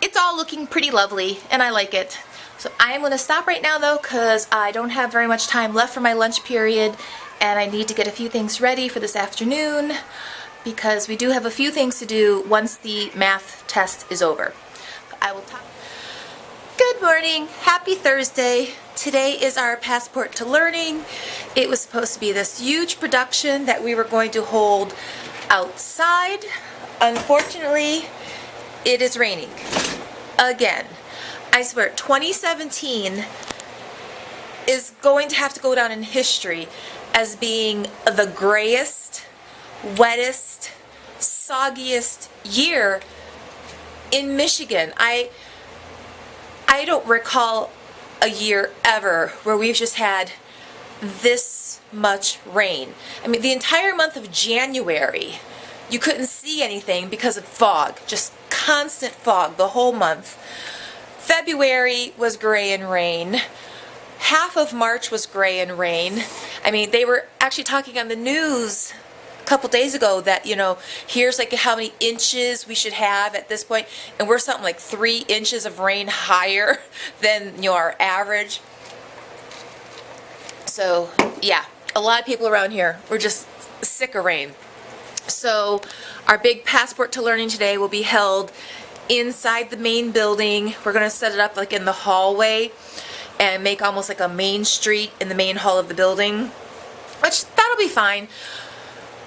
it's all looking pretty lovely, and I like it. So I am going to stop right now though, because I don't have very much time left for my lunch period, and I need to get a few things ready for this afternoon, because we do have a few things to do once the math test is over. I will talk. Good morning, happy Thursday. Today is our Passport to Learning. It was supposed to be this huge production that we were going to hold outside. Unfortunately, it is raining again. I swear, 2017 is going to have to go down in history as being the grayest, wettest, soggiest year in Michigan. I don't recall a year ever where we've just had this much rain. I mean, the entire month of January, you couldn't see anything because of fog, just constant fog the whole month. February was gray and rain. Half of March was gray and rain. I mean, they were actually talking on the news a couple days ago that, you know, here's like how many inches we should have at this point, and we're something like 3 inches of rain higher than, you know, our average. So yeah, a lot of people around here were just sick of rain. So our big Passport to Learning today will be held inside the main building. We're going to set it up like in the hallway and make almost like a main street in the main hall of the building, which that'll be fine.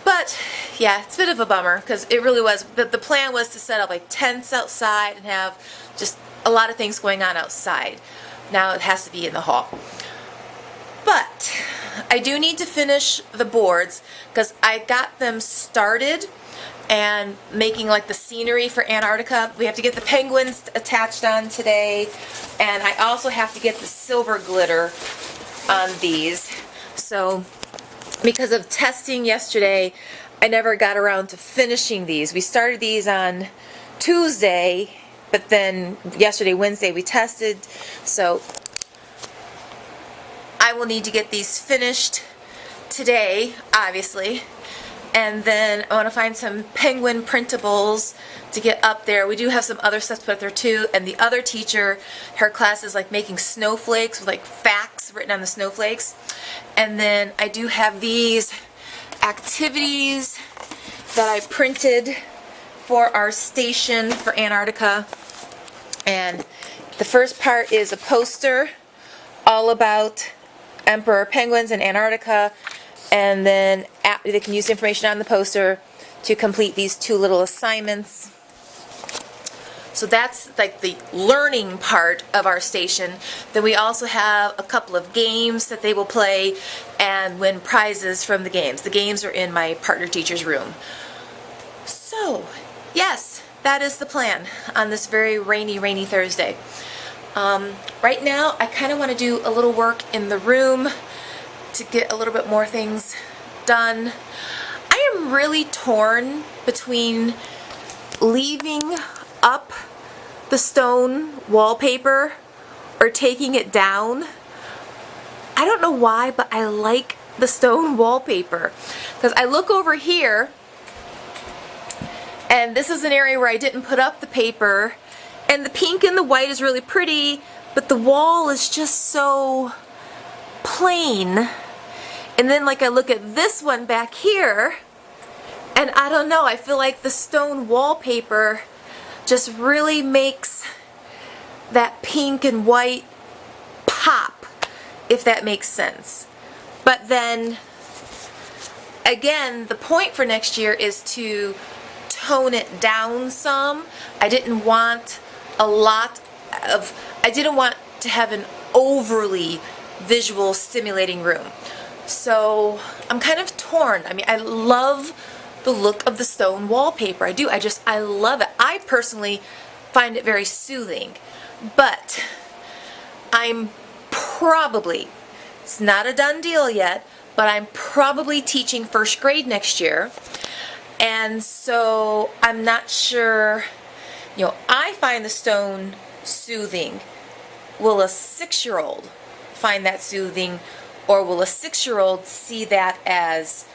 But yeah, it's a bit of a bummer, because it really was. The plan was to set up like tents outside and have just a lot of things going on outside. Now it has to be in the hall. But I do need to finish the boards, because I got them started and making like the scenery for Antarctica. We have to get the penguins attached on today, and I also have to get the silver glitter on these. So because of testing yesterday, I never got around to finishing these. We started these on Tuesday, but then yesterday, Wednesday, we tested. So I will need to get these finished today, obviously. And then I want to find some penguin printables to get up there. We do have some other stuff to put up there too. And the other teacher, her class is like making snowflakes with like facts written on the snowflakes. And then I do have these activities that I printed for our station for Antarctica. And the first part is a poster all about emperor penguins in Antarctica, and then they can use the information on the poster to complete these 2 little assignments. So that's like the learning part of our station. Then we also have a couple of games that they will play and win prizes from the games. The games are in my partner teacher's room. So yes, that is the plan on this very rainy Thursday. Right now I kind of want to do a little work in the room to get a little bit more things done. I am really torn between leaving up the stone wallpaper or taking it down. I don't know why, but I like the stone wallpaper because I look over here and this is an area where I didn't put up the paper, and the pink and the white is really pretty, but the wall is just so plain. And then like I look at this one back here, and I don't know, I feel like the stone wallpaper just really makes that pink and white pop, if that makes sense. But then again, the point for next year is to tone it down some. I didn't want I didn't want to have an overly visual stimulating room. So I'm kind of torn. I mean, I love the look of the stone wallpaper. I do. I love it. I personally find it very soothing. But I'm probably, it's not a done deal yet, but I'm probably teaching first grade next year. And so I'm not sure, you know, I find the stone soothing. Will a 6-year-old find that soothing, or will a 6-year-old see that as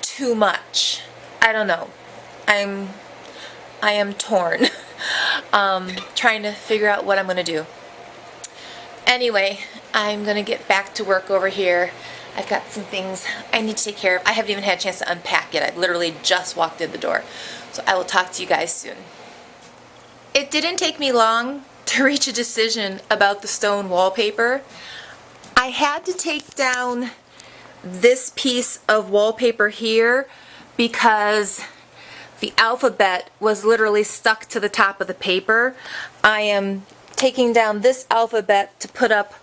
too much? I don't know. I am torn. Trying to figure out what I'm going to do. Anyway, I'm going to get back to work over here. I've got some things I need to take care of. I haven't even had a chance to unpack yet. I literally just walked in the door. So I will talk to you guys soon. It didn't take me long to reach a decision about the stone wallpaper. I had to take down this piece of wallpaper here because the alphabet was literally stuck to the top of the paper. I am taking down this alphabet to put up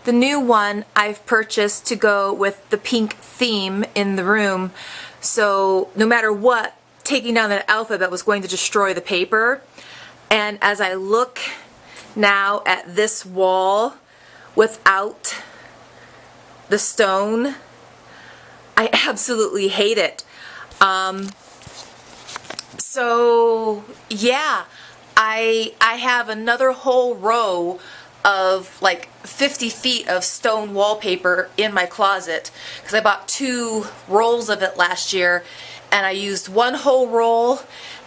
the new one I've purchased to go with the pink theme in the room. So no matter what, taking down that alphabet was going to destroy the paper. And as I look now at this wall without the stone, I absolutely hate it. So yeah, I have another whole row of like 50 feet of stone wallpaper in my closet because I bought 2 rolls of it last year, and I used one whole roll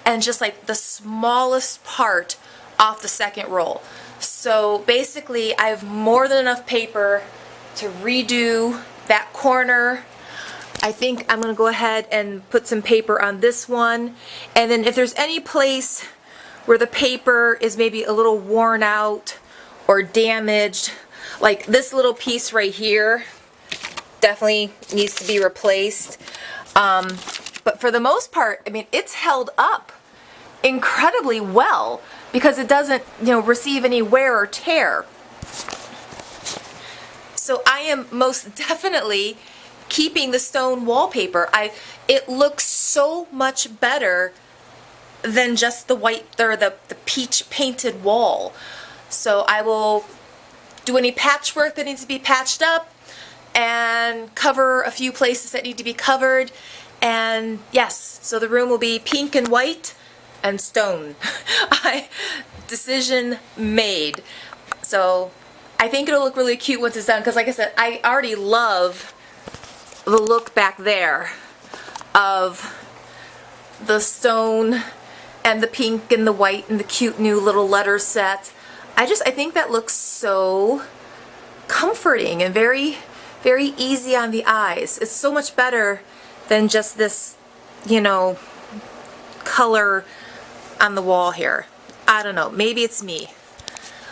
and just like the smallest part off the second roll. So basically I have more than enough paper to redo that corner. I think I'm going to go ahead and put some paper on this one, and then if there's any place where the paper is maybe a little worn out or damaged, like this little piece right here definitely needs to be replaced. But for the most part, I mean, it's held up incredibly well because it doesn't, you know, receive any wear or tear. So I am most definitely keeping the stone wallpaper. It looks so much better than just the white or the peach painted wall. So I will do any patchwork that needs to be patched up and cover a few places that need to be covered. And yes, so the room will be pink and white and stone. Decision made. So I think it'll look really cute once it's done because, like I said, I already love the look back there of the stone and the pink and the white and the cute new little letter set. I think that looks so comforting and very, very easy on the eyes. It's so much better than just this, you know, color on the wall here. I don't know, maybe it's me.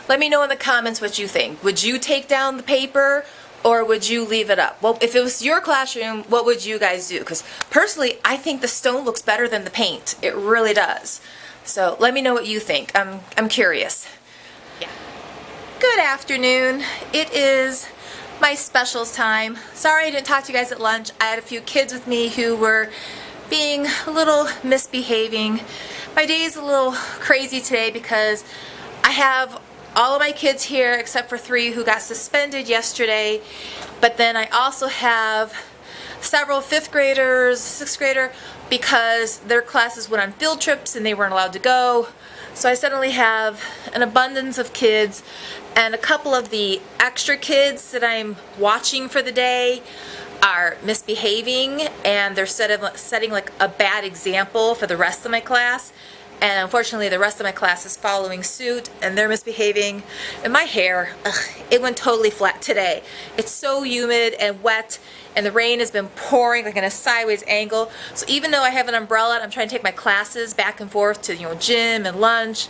Let me know in the comments what you think. Would you take down the paper or would you leave it up? Well, if it was your classroom, what would you guys do? Because personally, I think the stone looks better than the paint. It really does. So let me know what you think. I'm curious. Yeah. Good afternoon. It is my specials time. Sorry I didn't talk to you guys at lunch. I had a few kids with me who were being a little misbehaving. My day is a little crazy today because I have all of my kids here except for 3 who got suspended yesterday, but then I also have several 5th graders, 6th grader, because their classes went on field trips and they weren't allowed to go. So I suddenly have an abundance of kids, and a couple of the extra kids that I'm watching for the day are misbehaving, and they're setting like a bad example for the rest of my class. And unfortunately the rest of my class is following suit and they're misbehaving. And my hair, it went totally flat today. It's so humid and wet and the rain has been pouring like in a sideways angle. So even though I have an umbrella and I'm trying to take my classes back and forth to, you know, gym and lunch,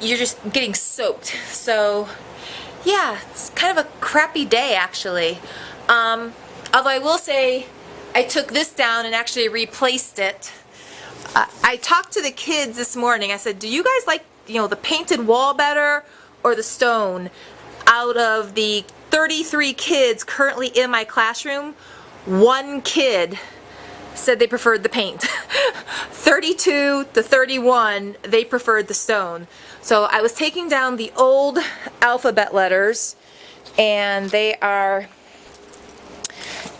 you're just getting soaked. So yeah, it's kind of a crappy day actually. Although I will say I took this down and actually replaced it. I talked to the kids this morning. I said, do you guys like, you know, the painted wall better or the stone? Out of the 33 kids currently in my classroom, 1 kid said they preferred the paint. 32 to 31, they preferred the stone. So I was taking down the old alphabet letters, and they are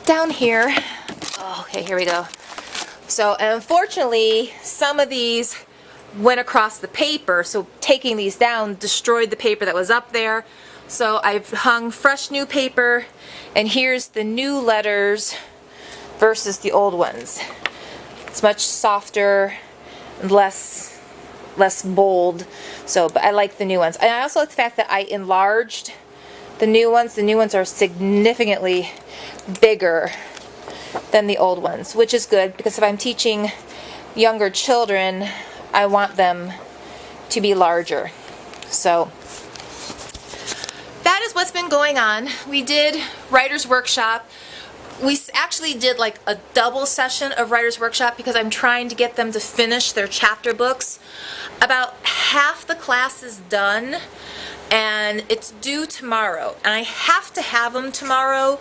down here. Oh, okay, here we go. So, and unfortunately, some of these went across the paper, so taking these down destroyed the paper that was up there. So I've hung fresh new paper, and here's the new letters versus the old ones. It's much softer and less bold, so, but I like the new ones. And I also like the fact that I enlarged the new ones. The new ones are significantly bigger than the old ones, which is good because if I'm teaching younger children, I want them to be larger. So that is what's been going on. We did Writer's Workshop. We actually did like a double session of Writer's Workshop because I'm trying to get them to finish their chapter books. About half the class is done and it's due tomorrow. And I have to have them tomorrow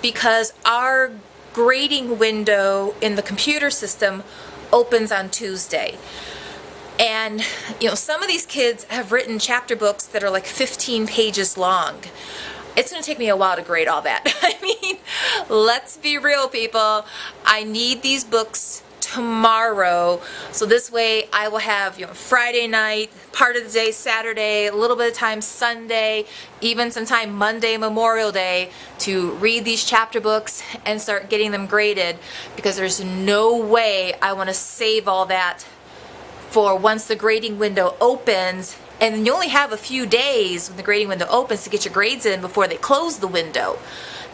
because our grading window in the computer system opens on Tuesday. And you know, some of these kids have written chapter books that are like 15 pages long. It's going to take me a while to grade all that. I mean, let's be real, people. I need these books tomorrow, so this way I will have, you know, Friday night, part of the day Saturday, a little bit of time Sunday, even sometime Monday, Memorial Day, to read these chapter books and start getting them graded, because there's no way I want to save all that for once the grading window opens. And you only have a few days when the grading window opens to get your grades in before they close the window.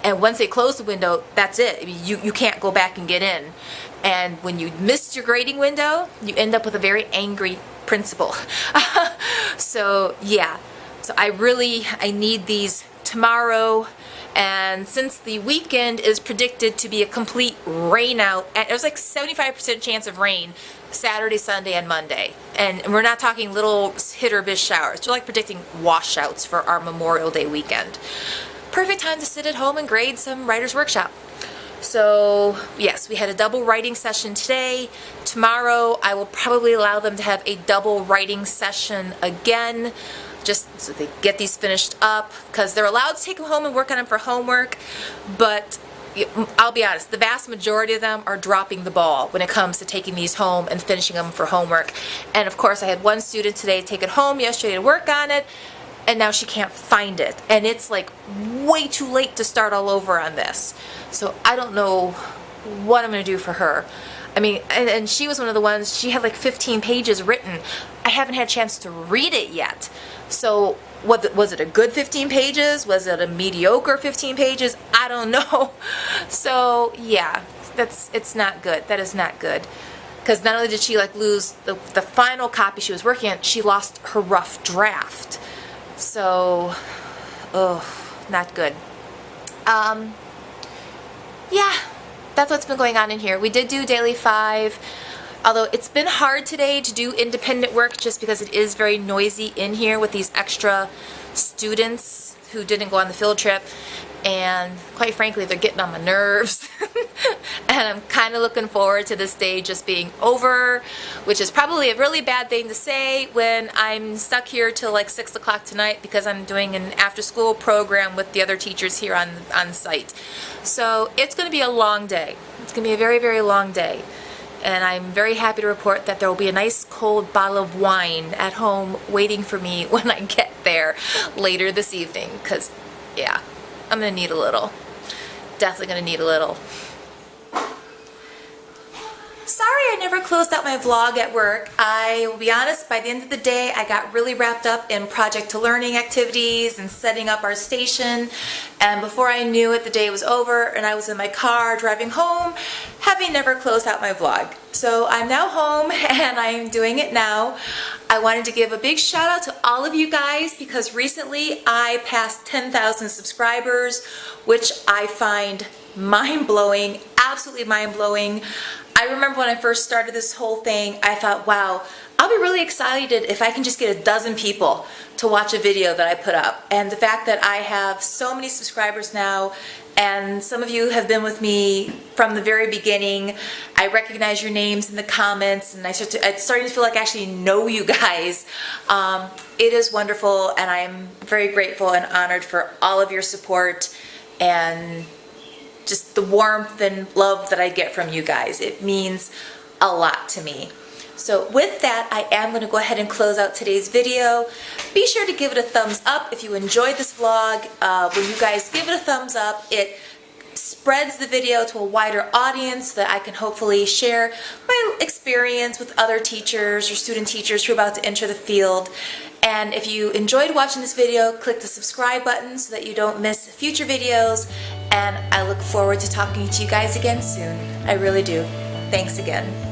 And once they close the window, that's it. I mean, you can't go back and get in. And when you missed your grading window, you end up with a very angry principal. So yeah, so I need these tomorrow. And since the weekend is predicted to be a complete rain out, and there's like 75% chance of rain Saturday, Sunday, and Monday. And we're not talking little hit or miss showers. We're like predicting washouts for our Memorial Day weekend. Perfect time to sit at home and grade some Writer's Workshop. So yes, we had a double writing session today. Tomorrow I will probably allow them to have a double writing session again, just so they get these finished up, because they're allowed to take them home and work on them for homework, but I'll be honest, the vast majority of them are dropping the ball when it comes to taking these home and finishing them for homework. And of course I had one student today take it home yesterday to work on it, and now she can't find it, and it's like way too late to start all over on this. So I don't know what I'm going to do for her. I mean, and she was one of the ones, she had like 15 pages written. I haven't had a chance to read it yet. So was it a good 15 pages? Was it a mediocre 15 pages? I don't know. So yeah, it's not good. That is not good. Because not only did she like lose the final copy she was working on, she lost her rough draft. So, not good. Yeah, that's what's been going on in here. We did do daily 5, although it's been hard today to do independent work just because it is very noisy in here with these extra students who didn't go on the field trip, and quite frankly they're getting on my nerves. And I'm kind of looking forward to this day just being over, which is probably a really bad thing to say when I'm stuck here till like 6 o'clock tonight because I'm doing an after-school program with the other teachers here on site. So it's going to be a long day. It's going to be a very, very long day. And I'm very happy to report that there will be a nice cold bottle of wine at home waiting for me when I get there later this evening. Because, yeah, I'm going to need a little. Definitely going to need a little. Sorry I never closed out my vlog at work. I will be honest, by the end of the day I got really wrapped up in project to learning activities and setting up our station, and before I knew it the day was over and I was in my car driving home, having never closed out my vlog. So I'm now home and I'm doing it now. I wanted to give a big shout out to all of you guys because recently I passed 10,000 subscribers, which I find mind-blowing, absolutely mind-blowing. I remember when I first started this whole thing, I thought, wow, I'll be really excited if I can just get a dozen people to watch a video that I put up. And the fact that I have so many subscribers now, and some of you have been with me from the very beginning. I recognize your names in the comments, and it's starting to feel like I actually know you guys. It is wonderful, and I'm very grateful and honored for all of your support and just the warmth and love that I get from you guys. It means a lot to me. So with that, I am going to go ahead and close out today's video. Be sure to give it a thumbs up if you enjoyed this vlog. When you guys give it a thumbs up, it spreads the video to a wider audience so that I can hopefully share my experience with other teachers or student teachers who are about to enter the field. And if you enjoyed watching this video, click the subscribe button so that you don't miss future videos. And I look forward to talking to you guys again soon. I really do. Thanks again.